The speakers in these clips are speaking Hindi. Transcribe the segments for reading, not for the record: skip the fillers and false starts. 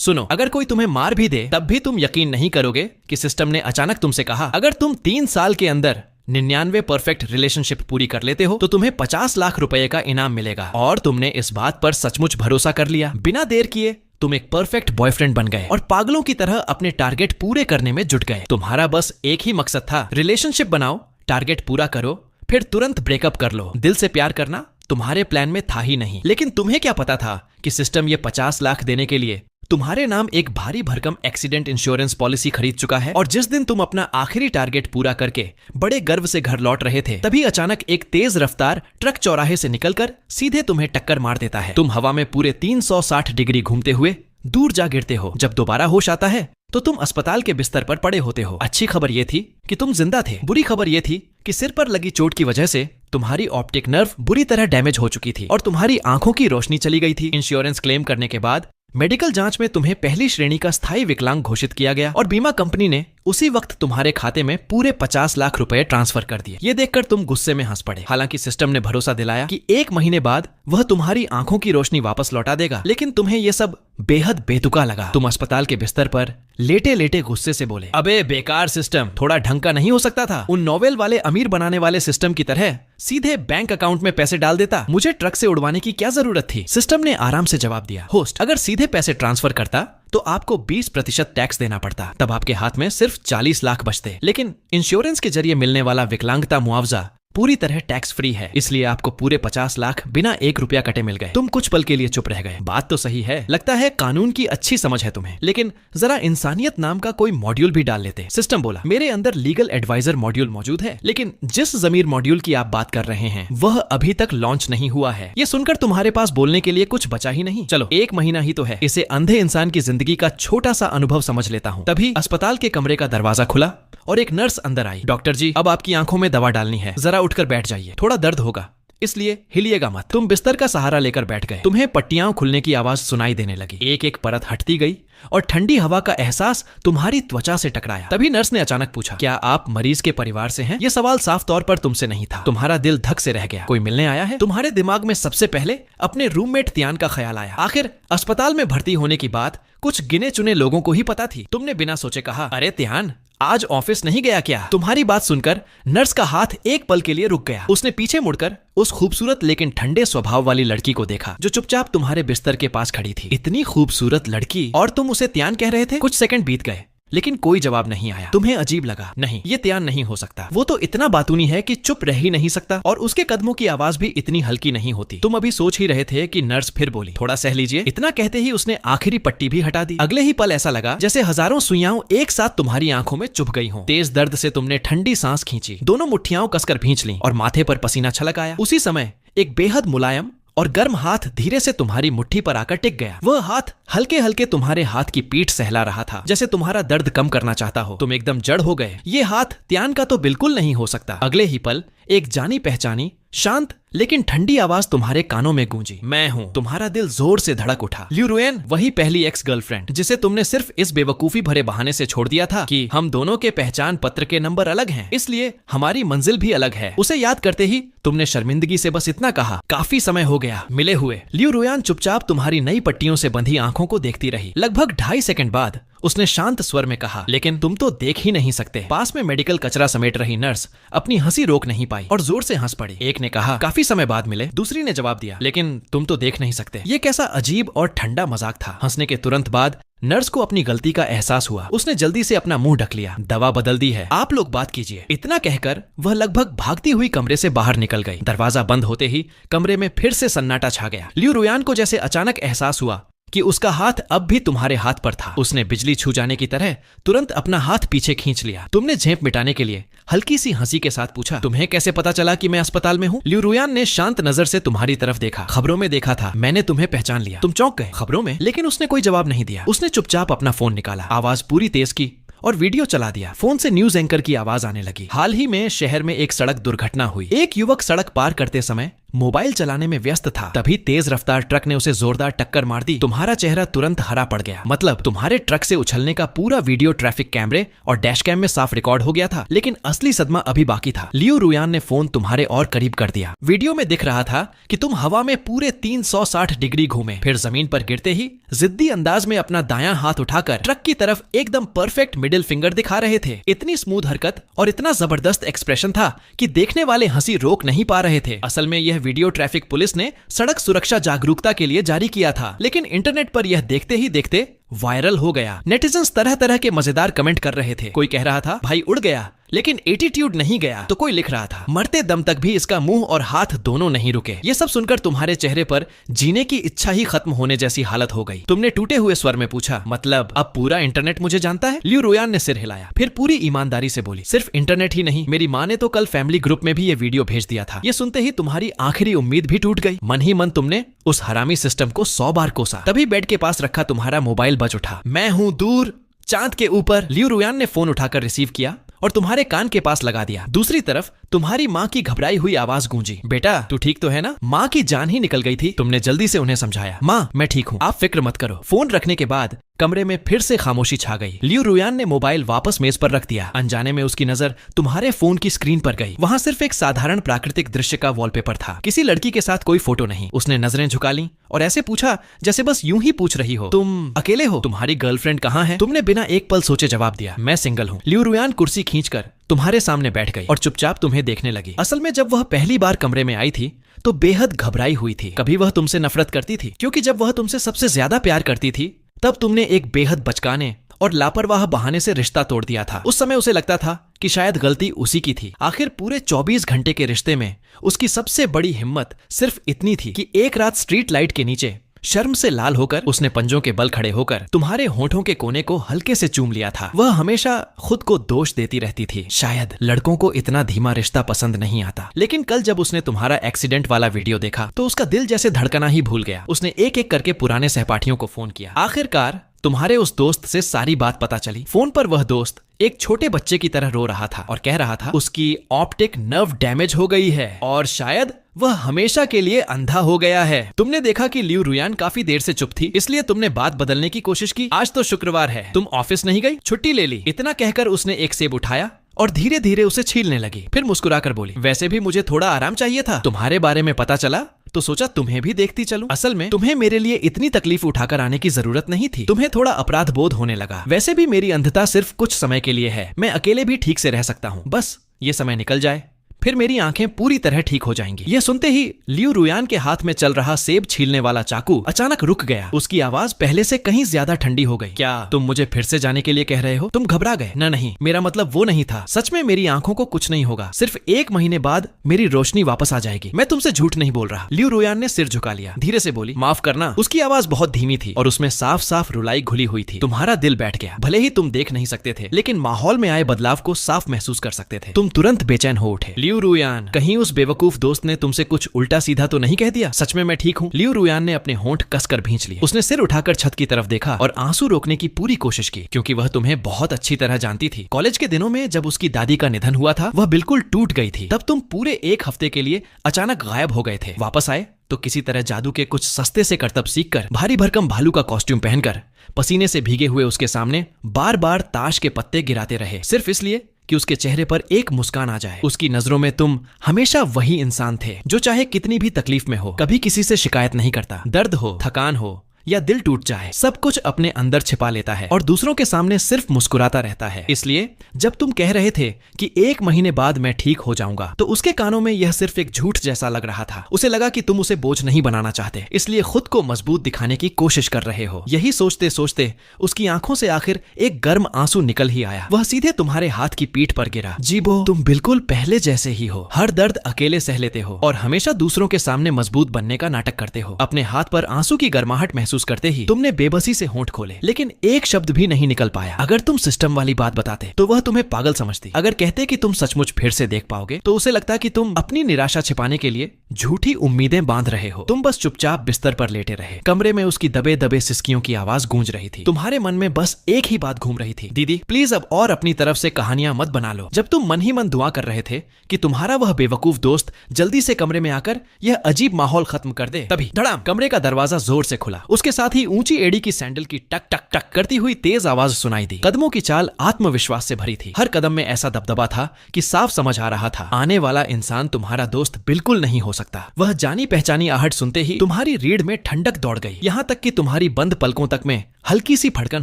सुनो, अगर कोई तुम्हें मार भी दे तब भी तुम यकीन नहीं करोगे कि सिस्टम ने अचानक तुमसे कहा अगर तुम 3 साल के अंदर 99 परफेक्ट रिलेशनशिप पूरी कर लेते हो तो तुम्हें 50 लाख रुपए का इनाम मिलेगा। और तुमने इस बात पर सचमुच भरोसा कर लिया। बिना देर किए तुम एक परफेक्ट बॉयफ्रेंड बन गए और पागलों की तरह अपने टारगेट पूरे करने में जुट गए। तुम्हारा बस एक ही मकसद था, रिलेशनशिप बनाओ, टारगेट पूरा करो, फिर तुरंत ब्रेकअप कर लो। दिल से प्यार करना तुम्हारे प्लान में था ही नहीं। लेकिन तुम्हें क्या पता था कि सिस्टम ये 50 लाख देने के लिए तुम्हारे नाम एक भारी भरकम एक्सीडेंट इंश्योरेंस पॉलिसी खरीद चुका है। और जिस दिन तुम अपना आखिरी टारगेट पूरा करके बड़े गर्व से घर लौट रहे थे, तभी अचानक एक तेज रफ्तार ट्रक चौराहे से निकलकर सीधे तुम्हें टक्कर मार देता है। तुम हवा में पूरे 360 डिग्री घूमते हुए दूर जा गिरते हो। जब दोबारा होश आता है तो तुम अस्पताल के बिस्तर पर पड़े होते हो। अच्छी खबर यह थी कि तुम जिंदा थे। बुरी खबर यह थी कि सिर पर लगी चोट की वजह से तुम्हारी ऑप्टिक नर्व बुरी तरह डैमेज हो चुकी थी और तुम्हारी आंखों की रोशनी चली गई थी। इंश्योरेंस क्लेम करने के बाद मेडिकल जांच में तुम्हें पहली श्रेणी का स्थायी विकलांग घोषित किया गया और बीमा कंपनी ने उसी वक्त तुम्हारे खाते में पूरे 50 लाख रुपए ट्रांसफर कर दिए। ये देखकर तुम गुस्से में हंस पड़े। हालांकि सिस्टम ने भरोसा दिलाया कि 1 महीने बाद वह तुम्हारी आंखों की रोशनी वापस लौटा देगा, लेकिन तुम्हें यह सब बेहद बेतुका लगा। तुम अस्पताल के बिस्तर पर लेटे लेटे गुस्से से बोले, अबे बेकार सिस्टम, थोड़ा ढंग का नहीं हो सकता था? उन नोवेल वाले अमीर बनाने वाले सिस्टम की तरह सीधे बैंक अकाउंट में पैसे डाल देता। मुझे ट्रक से उड़वाने की क्या जरूरत थी? सिस्टम ने आराम से जवाब दिया, होस्ट, अगर सीधे पैसे ट्रांसफर करता तो आपको 20% टैक्स देना पड़ता, तब आपके हाथ में सिर्फ 40 लाख बचते। लेकिन इंश्योरेंस के जरिए मिलने वाला विकलांगता मुआवजा पूरी तरह टैक्स फ्री है, इसलिए आपको पूरे 50 लाख बिना 1 रुपया कटे मिल गए। तुम कुछ पल के लिए चुप रह गए। बात तो सही है, लगता है कानून की अच्छी समझ है तुम्हें, लेकिन जरा इंसानियत नाम का कोई मॉड्यूल भी डाल लेते। सिस्टम बोला, मेरे अंदर लीगल एडवाइजर मॉड्यूल मौजूद है, लेकिन जिस जमीर मॉड्यूल की आप बात कर रहे हैं वह अभी तक लॉन्च नहीं हुआ है। ये सुनकर तुम्हारे पास बोलने के लिए कुछ बचा ही नहीं। चलो 1 महीना ही तो है, इसे अंधे इंसान की जिंदगी का छोटा सा अनुभव समझ लेता हूँ। तभी अस्पताल के कमरे का दरवाजा खुला और एक नर्स अंदर आई। डॉक्टर जी, अब आपकी आंखों में दवा डालनी है, जरा उठकर बैठ जाइए, थोड़ा दर्द होगा, इसलिए हिलिएगा मत। तुम बिस्तर का सहारा लेकर बैठ गए। तुम्हें पट्टियां खुलने की आवाज सुनाई देने लगी। एक एक परत हटती गई और ठंडी हवा का एहसास तुम्हारी त्वचा से टकराया। तभी नर्स ने अचानक पूछा, क्या आप मरीज के परिवार से हैं? यह सवाल साफ तौर पर तुमसे नहीं था। तुम्हारा दिल धक से रह गया। कोई मिलने आया है? तुम्हारे दिमाग में सबसे पहले अपने रूममेट त्यान का ख्याल आया। आखिर अस्पताल में भर्ती होने की बात कुछ गिने चुने लोगों को ही पता थी। तुमने बिना सोचे कहा, अरे त्यान, आज ऑफिस नहीं गया क्या? तुम्हारी बात सुनकर नर्स का हाथ एक पल के लिए रुक गया। उसने पीछे मुड़कर उस खूबसूरत लेकिन ठंडे स्वभाव वाली लड़की को देखा जो चुपचाप तुम्हारे बिस्तर के पास खड़ी थी। इतनी खूबसूरत लड़की, और तुम उसे त्यान कह रहे थे? कुछ सेकंड बीत गए लेकिन कोई जवाब नहीं आया। तुम्हें अजीब लगा, नहीं, ये त्यान नहीं हो सकता। वो तो इतना बातूनी है कि चुप रह ही नहीं सकता, और उसके कदमों की आवाज भी इतनी हल्की नहीं होती। तुम अभी सोच ही रहे थे कि नर्स फिर बोली, थोड़ा सह लीजिए। इतना कहते ही उसने आखिरी पट्टी भी हटा दी। अगले ही पल ऐसा लगा जैसे हजारों सुइयां एक साथ तुम्हारी आंखों में चुभ गई हों। तेज दर्द से तुमने ठंडी सांस खींची, दोनों मुट्ठियां कसकर भींच ली और माथे पर पसीना छलक आया। उसी समय एक बेहद मुलायम और गर्म हाथ धीरे से तुम्हारी मुट्ठी पर आकर टिक गया। वह हाथ हल्के हल्के तुम्हारे हाथ की पीठ सहला रहा था, जैसे तुम्हारा दर्द कम करना चाहता हो। तुम एकदम जड़ हो गए। ये हाथ त्यान का तो बिल्कुल नहीं हो सकता। अगले ही पल एक जानी पहचानी शांत लेकिन ठंडी आवाज तुम्हारे कानों में गूंजी, मैं हूं। तुम्हारा दिल जोर से धड़क उठा। ल्यू रुएन, वही पहली एक्स गर्लफ्रेंड जिसे तुमने सिर्फ इस बेवकूफी भरे बहाने से छोड़ दिया था कि हम दोनों के पहचान पत्र के नंबर अलग हैं, इसलिए हमारी मंजिल भी अलग है। उसे याद करते ही तुमने शर्मिंदगी से बस इतना कहा, काफी समय हो गया मिले हुए। ल्यू रुएन चुपचाप तुम्हारी नई पट्टियों से बंधी आंखों को देखती रही। लगभग 2.5 सेकंड बाद उसने शांत स्वर में कहा, लेकिन तुम तो देख ही नहीं सकते। पास में मेडिकल कचरा समेट रही नर्स अपनी हंसी रोक नहीं पाई और जोर से हंस पड़ी। एक ने कहा, काफी समय बाद मिले। दूसरी ने जवाब दिया, लेकिन तुम तो देख नहीं सकते। ये कैसा अजीब और ठंडा मजाक था। हंसने के तुरंत बाद नर्स को अपनी गलती का एहसास हुआ। उसने जल्दी से अपना मुंह ढक लिया। दवा बदल दी है, आप लोग बात कीजिए। इतना कहकर वह लगभग भागती हुई कमरे से बाहर निकल गई। दरवाजा बंद होते ही कमरे में फिर से सन्नाटा छा गया। ल्यू रुएन को जैसे अचानक एहसास हुआ कि उसका हाथ अब भी तुम्हारे हाथ पर था। उसने बिजली छू जाने की तरह तुरंत अपना हाथ पीछे खींच लिया। तुमने झेंप मिटाने के लिए हल्की सी हंसी के साथ पूछा, तुम्हें कैसे पता चला कि मैं अस्पताल में हूँ? ल्यू रुएन ने शांत नजर से तुम्हारी तरफ देखा। खबरों में देखा था, मैंने तुम्हें पहचान लिया। तुम चौंक गए। खबरों में? लेकिन उसने कोई जवाब नहीं दिया। उसने चुपचाप अपना फोन निकाला, आवाज पूरी तेज की और वीडियो चला दिया। फोन से न्यूज एंकर की आवाज आने लगी। हाल ही में शहर में एक सड़क दुर्घटना हुई। एक युवक सड़क पार करते समय मोबाइल चलाने में व्यस्त था, तभी तेज रफ्तार ट्रक ने उसे जोरदार टक्कर मार दी। तुम्हारा चेहरा तुरंत हरा पड़ गया। मतलब तुम्हारे ट्रक से उछलने का पूरा वीडियो ट्रैफिक कैमरे और डैश कैम में साफ रिकॉर्ड हो गया था। लेकिन असली सदमा अभी बाकी था। लियू रुयान ने फोन तुम्हारे और करीब कर दिया। वीडियो में दिख रहा था कि तुम हवा में पूरे 360 डिग्री घूमे, फिर जमीन पर गिरते ही जिद्दी अंदाज में अपना दायां हाथ उठाकर ट्रक की तरफ एकदम परफेक्ट मिडिल फिंगर दिखा रहे थे। इतनी स्मूथ हरकत और इतना जबरदस्त एक्सप्रेशन था कि देखने वाले हंसी रोक नहीं पा रहे थे। असल में यह वीडियो ट्रैफिक पुलिस ने सड़क सुरक्षा जागरूकता के लिए जारी किया था, लेकिन इंटरनेट पर यह देखते ही देखते वायरल हो गया। नेटिजन्स तरह तरह के मजेदार कमेंट कर रहे थे। कोई कह रहा था भाई उड़ गया, लेकिन एटीट्यूड नहीं गया। तो कोई लिख रहा था मरते दम तक भी इसका मुंह और हाथ दोनों नहीं रुके। ये सब सुनकर तुम्हारे चेहरे पर जीने की इच्छा ही खत्म होने जैसी हालत हो गई। तुमने टूटे हुए स्वर में पूछा, मतलब अब पूरा इंटरनेट मुझे जानता है? लियू रुयान ने सिर हिलाया, फिर पूरी ईमानदारी से बोली, सिर्फ इंटरनेट ही नहीं, मेरी माँ ने तो कल फैमिली ग्रुप में भी ये वीडियो भेज दिया था। ये सुनते ही तुम्हारी आखिरी उम्मीद भी टूट गई। मन ही मन तुमने उस हरामी सिस्टम को 100 बार कोसा। तभी बेड के पास रखा तुम्हारा मोबाइल बज उठा। मैं हूँ दूर चांद के ऊपर। लियू रुयान ने फोन उठाकर रिसीव किया और तुम्हारे कान के पास लगा दिया। दूसरी तरफ तुम्हारी माँ की घबराई हुई आवाज गूंजी, बेटा तू ठीक तो है ना? माँ की जान ही निकल गई थी। तुमने जल्दी से उन्हें समझाया, माँ मैं ठीक हूँ, आप फिक्र मत करो। फोन रखने के बाद कमरे में फिर से खामोशी छा गई। लियू रुयान ने मोबाइल वापस मेज पर रख दिया। अनजाने में उसकी नजर तुम्हारे फोन की स्क्रीन पर गई। वहां सिर्फ एक साधारण प्राकृतिक दृश्य का वॉलपेपर था, किसी लड़की के साथ कोई फोटो नहीं। उसने नजरें झुका ली और ऐसे पूछा जैसे बस यूं ही पूछ रही हो, तुम अकेले हो? तुम्हारी गर्लफ्रेंड कहाँ है? तुमने बिना एक पल सोचे जवाब दिया, मैं सिंगल हूँ। लियू रुयान कुर्सी खींचकर तुम्हारे सामने बैठ गई और चुपचाप तुम्हें देखने लगी। असल में जब वह पहली बार कमरे में आई थी तो बेहद घबराई हुई थी। कभी वह तुमसे नफरत करती थी, क्योंकि जब वह तुमसे सबसे ज्यादा प्यार करती थी तब तुमने एक बेहद बचकाने और लापरवाह बहाने से रिश्ता तोड़ दिया था। उस समय उसे लगता था कि शायद गलती उसी की थी। आखिर पूरे 24 घंटे के रिश्ते में उसकी सबसे बड़ी हिम्मत सिर्फ इतनी थी कि एक रात स्ट्रीट लाइट के नीचे शर्म से लाल होकर उसने पंजों के बल खड़े होकर तुम्हारे होठों के कोने को हल्के से चूम लिया था। वह हमेशा खुद को दोष देती रहती थी, शायद लड़कों को इतना धीमा रिश्ता पसंद नहीं आता। लेकिन कल जब उसने तुम्हारा एक्सीडेंट वाला वीडियो देखा तो उसका दिल जैसे धड़कना ही भूल गया। उसने एक एक करके पुराने सहपाठियों को फोन किया। आखिरकार तुम्हारे उस दोस्त से सारी बात पता चली। फोन पर वह दोस्त एक छोटे बच्चे की तरह रो रहा था और कह रहा था उसकी ऑप्टिक नर्व डैमेज हो गई है और शायद वह हमेशा के लिए अंधा हो गया है। तुमने देखा कि लियू रुयान काफी देर से चुप थी, इसलिए तुमने बात बदलने की कोशिश की। आज तो शुक्रवार है, तुम ऑफिस नहीं गई? छुट्टी ले ली। इतना कहकर उसने एक सेब उठाया और धीरे धीरे उसे छीलने लगी। फिर मुस्कुराकर बोली, वैसे भी मुझे थोड़ा आराम चाहिए था। तुम्हारे बारे में पता चला तो सोचा तुम्हें भी देखती चलूं। असल में तुम्हें मेरे लिए इतनी तकलीफ उठाकर आने की जरूरत नहीं थी। तुम्हें थोड़ा अपराध बोध होने लगा। वैसे भी मेरी अंधता सिर्फ कुछ समय के लिए है, मैं अकेले भी ठीक से रह सकता हूँ। बस ये समय निकल जाए, फिर मेरी आंखें पूरी तरह ठीक हो जाएंगी। यह सुनते ही लियू रुयान के हाथ में चल रहा सेब छीलने वाला चाकू अचानक रुक गया। उसकी आवाज पहले से कहीं ज्यादा ठंडी हो गई। क्या तुम मुझे फिर से जाने के लिए कह रहे हो? तुम घबरा गए। न नहीं, मेरा मतलब वो नहीं था। सच में मेरी आंखों को कुछ नहीं होगा। सिर्फ 1 महीने बाद मेरी रोशनी वापस आ जाएगी। मैं तुमसे झूठ नहीं बोल रहा। लियू रुयान ने सिर झुका लिया, धीरे से बोली, माफ करना। उसकी आवाज बहुत धीमी थी और उसमें साफ साफ रुलाई घुली हुई थी। तुम्हारा दिल बैठ गया। भले ही तुम देख नहीं सकते थे, लेकिन माहौल में आए बदलाव को साफ महसूस कर सकते थे। तुम तुरंत बेचैन हो उठे। लियू रुयान, कहीं उस बेवकूफ दोस्त ने तुमसे कुछ उल्टा सीधा तो नहीं कह दिया? सच में मैं ठीक हूँ। लियू रुयान ने अपने होंठ कसकर भींच लिए। उसने सिर उठाकर छत की तरफ देखा और आंसू रोकने की पूरी कोशिश की, क्योंकि वह तुम्हें बहुत अच्छी तरह जानती थी। कॉलेज के दिनों में जब उसकी दादी का निधन हुआ था, वह बिल्कुल टूट गई थी। तब तुम पूरे 1 हफ्ते के लिए अचानक गायब हो गए थे। वापस आए तो किसी तरह जादू के कुछ सस्ते से करतब सीखकर भारी भरकम भालू का कॉस्ट्यूम पहनकर पसीने से भीगे हुए उसके सामने बार बार ताश के पत्ते गिराते रहे, सिर्फ इसलिए कि उसके चेहरे पर एक मुस्कान आ जाए। उसकी नजरों में तुम हमेशा वही इंसान थे जो चाहे कितनी भी तकलीफ में हो, कभी किसी से शिकायत नहीं करता। दर्द हो, थकान हो या दिल टूट जाए, सब कुछ अपने अंदर छिपा लेता है और दूसरों के सामने सिर्फ मुस्कुराता रहता है। इसलिए जब तुम कह रहे थे कि 1 महीने बाद मैं ठीक हो जाऊंगा, तो उसके कानों में यह सिर्फ एक झूठ जैसा लग रहा था। उसे लगा कि तुम उसे बोझ नहीं बनाना चाहते, इसलिए खुद को मजबूत दिखाने की कोशिश कर रहे हो। यही सोचते सोचते उसकी आंखों से आखिर एक गर्म आंसू निकल ही आया। वह सीधे तुम्हारे हाथ की पीठ पर गिरा। जीबो, तुम बिल्कुल पहले जैसे ही हो। हर दर्द अकेले सह लेते हो और हमेशा दूसरों के सामने मजबूत बनने का नाटक करते हो। अपने हाथ पर आंसू की गर्माहट महसूस महसूस करते ही तुमने बेबसी से होंठ खोले, लेकिन एक शब्द भी नहीं निकल पाया। अगर तुम सिस्टम वाली बात बताते तो वह तुम्हें पागल समझती। अगर कहते कि तुम सचमुच फिर से देख पाओगे तो उसे लगता कि तुम अपनी निराशा छिपाने के लिए झूठी उम्मीदें बांध रहे हो। तुम बस चुपचाप बिस्तर पर लेटे रहे। कमरे में उसकी दबे दबे सिसकियों की आवाज गूंज रही थी। तुम्हारे मन में बस एक ही बात घूम रही थी, दीदी प्लीज अब और अपनी तरफ से कहानियां मत बना लो। जब तुम मन ही मन दुआ कर रहे थे कि तुम्हारा वह बेवकूफ दोस्त जल्दी से कमरे में आकर यह अजीब माहौल खत्म कर दे, तभी धड़ाम कमरे का दरवाजा जोर से खुला। उसके साथ ही ऊंची एड़ी की सैंडल की टक टक टक करती हुई तेज आवाज सुनाई दी। कदमों की चाल आत्मविश्वास से भरी थी। हर कदम में ऐसा दबदबा था कि साफ समझ आ रहा था आने वाला इंसान तुम्हारा दोस्त बिल्कुल नहीं हो सकता। वह जानी पहचानी आहट सुनते ही तुम्हारी रीढ़ में ठंडक दौड़ गई, यहाँ तक कि तुम्हारी बंद पलकों तक में हल्की सी फड़कन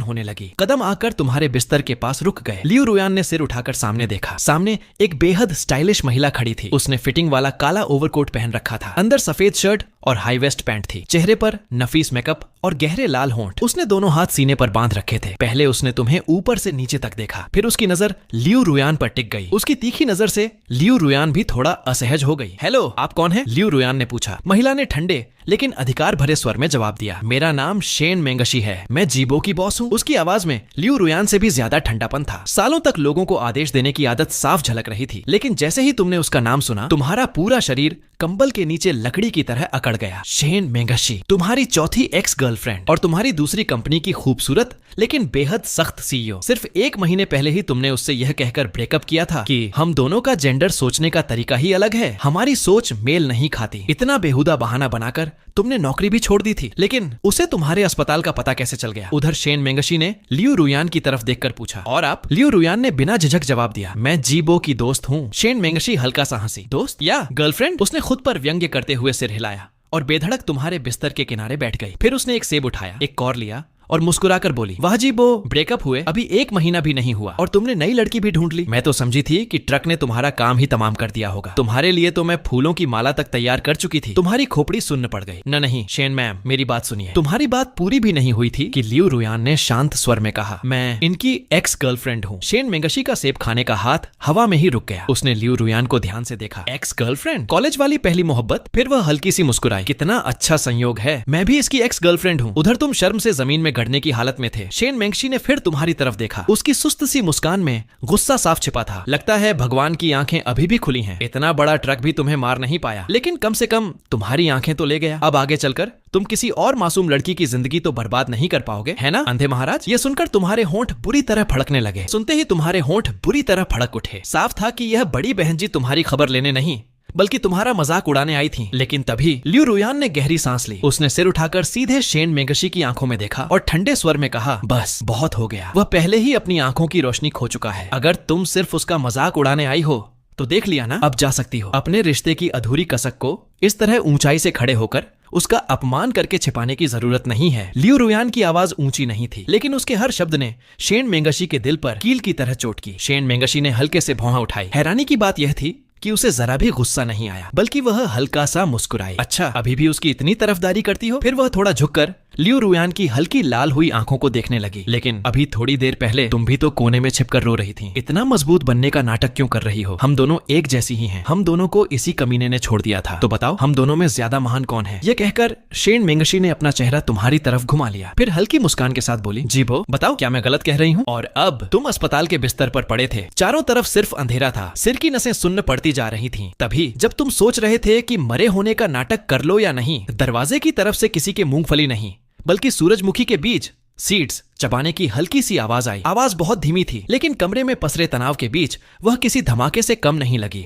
होने लगी। कदम आकर तुम्हारे बिस्तर के पास रुक गए। लियू रुयान ने सिर उठाकर सामने देखा। सामने एक बेहद स्टाइलिश महिला खड़ी थी। उसने फिटिंग वाला काला ओवरकोट पहन रखा था, अंदर सफेद शर्ट और हाई वेस्ट पैंट थी। चेहरे पर नफीस मेकअप और गहरे लाल होंठ। उसने दोनों हाथ सीने पर बांध रखे थे। पहले उसने तुम्हें ऊपर से नीचे तक देखा, फिर उसकी नजर लियू रुयान पर टिक गई। उसकी तीखी नजर से लियू रुयान भी थोड़ा असहज हो गई। हेलो, आप कौन हैं? लियू रुयान ने पूछा। महिला ने ठंडे लेकिन अधिकार भरे स्वर में जवाब दिया, मेरा नाम शेन मेंगशी है, मैं जीबो की बॉस हूँ। उसकी आवाज में लियू रुयान से भी ज्यादा ठंडापन था। सालों तक लोगों को आदेश देने की आदत साफ झलक रही थी, लेकिन जैसे ही तुमने उसका नाम सुना तुम्हारा पूरा शरीर कंबल के नीचे लकड़ी की तरह अकड़ गया। शेन मेंगशी, तुम्हारी चौथी एक्स गर्लफ्रेंड और तुम्हारी दूसरी कंपनी की खूबसूरत लेकिन बेहद सख्त सीईओ। सिर्फ एक महीने पहले ही तुमने उससे यह कहकर ब्रेकअप किया था कि हम दोनों का जेंडर सोचने का तरीका ही अलग है, हमारी सोच मेल नहीं खाती। इतना बेहुदा बहाना बनाकर तुमने नौकरी भी छोड़ दी थी, लेकिन उसे तुम्हारे अस्पताल का पता कैसे चल गया? उधर शेन मेंगशी ने लियू रुयान की तरफ देखकर पूछा, और आप? लियू रुयान ने बिना झिझक जवाब दिया, मैं जीबो की दोस्त हूँ। शेन मेंगशी हल्का सा हंसी, दोस्त या गर्लफ्रेंड? उसने खुद पर व्यंग्य करते हुए सिर हिलाया और बेधड़क तुम्हारे बिस्तर के किनारे बैठ गई। फिर उसने एक सेब उठाया, एक कौर लिया और मुस्कुराकर बोली, वाह जीबो, ब्रेकअप हुए अभी 1 महीना भी नहीं हुआ और तुमने नई लड़की भी ढूंढ ली। मैं तो समझी थी कि ट्रक ने तुम्हारा काम ही तमाम कर दिया होगा। तुम्हारे लिए तो मैं फूलों की माला तक तैयार कर चुकी थी। तुम्हारी खोपड़ी सुन्न पड़ गई। न नहीं शेन मैम, मेरी बात सुनिए। तुम्हारी बात पूरी भी नहीं हुई थी कि लियू रुयान ने शांत स्वर में कहा, मैं इनकी एक्स गर्लफ्रेंड हूँ। शेन मेंगशी का सेब खाने का हाथ हवा में ही रुक गया। उसने लियू रुयान को ध्यान से देखा। Ex girlfriend? कॉलेज वाली पहली मोहब्बत? फिर वह हल्की सी मुस्कुराई, कितना अच्छा संयोग है, मैं भी इसकी एक्स गर्लफ्रेंड हूँ। उधर तुम शर्म से जमीन में गड़ने की हालत में थे। शेन मेंगशी ने फिर तुम्हारी तरफ देखा। उसकी सुस्त सी मुस्कान में गुस्सा साफ छिपा था। लगता है भगवान की आंखें अभी भी खुली हैं। इतना बड़ा ट्रक भी तुम्हें मार नहीं पाया, लेकिन कम से कम तुम्हारी आंखें तो ले गया। अब आगे चलकर तुम किसी और मासूम लड़की की जिंदगी तो बर्बाद नहीं कर पाओगे, है ना अंधे महाराज? ये सुनकर तुम्हारे होंठ बुरी तरह फड़कने लगे। सुनते ही तुम्हारे होंठ बुरी तरह फड़क उठे। साफ था कि यह बड़ी बहन जी तुम्हारी खबर लेने नहीं बल्कि तुम्हारा मजाक उड़ाने आई थी। लेकिन तभी लियू रुयान ने गहरी सांस ली। उसने सिर उठाकर सीधे शेन मेंगशी की आंखों में देखा और ठंडे स्वर में कहा, बस बहुत हो गया। वह पहले ही अपनी आंखों की रोशनी खो चुका है। अगर तुम सिर्फ उसका मजाक उड़ाने आई हो तो देख लिया ना, अब जा सकती हो। अपने रिश्ते की अधूरी कसक को इस तरह ऊंचाई से खड़े होकर उसका अपमान करके छिपाने की जरूरत नहीं है। लियू रुयान की आवाज ऊंची नहीं थी, लेकिन उसके हर शब्द ने शेन मेंगशी के दिल पर कील की तरह चोट की। शेन मेंगशी ने हल्के से भौं उठाई। हैरानी की बात यह थी कि उसे जरा भी गुस्सा नहीं आया, बल्कि वह हल्का सा मुस्कुराई। अच्छा, अभी भी उसकी इतनी तरफदारी करती हो? फिर वह थोड़ा झुककर लियू रुयान की हल्की लाल हुई आंखों को देखने लगी। लेकिन अभी थोड़ी देर पहले तुम भी तो कोने में छिपकर रो रही थी। इतना मजबूत बनने का नाटक क्यों कर रही हो? हम दोनों एक जैसी ही हैं। हम दोनों को इसी कमीने ने छोड़ दिया था। तो बताओ, हम दोनों में ज्यादा महान कौन है? ये कहकर शेन मेंगशी ने अपना चेहरा तुम्हारी तरफ घुमा लिया। फिर हल्की मुस्कान के साथ बोली, जीबो बताओ, क्या मैं गलत कह रही हूँ? और अब तुम अस्पताल के बिस्तर पर पड़े थे। चारों तरफ सिर्फ अंधेरा था। सिर की नसें सुन्न पड़ती जा रही थी। तभी जब तुम सोच रहे थे कि मरे होने का नाटक कर लो या नहीं, दरवाजे की तरफ से किसी के मूंगफली नहीं बल्कि सूरजमुखी के बीज सीड्स चबाने की हल्की सी आवाज आई। आवाज बहुत धीमी थी, लेकिन कमरे में पसरे तनाव के बीच वह किसी धमाके से कम नहीं लगी।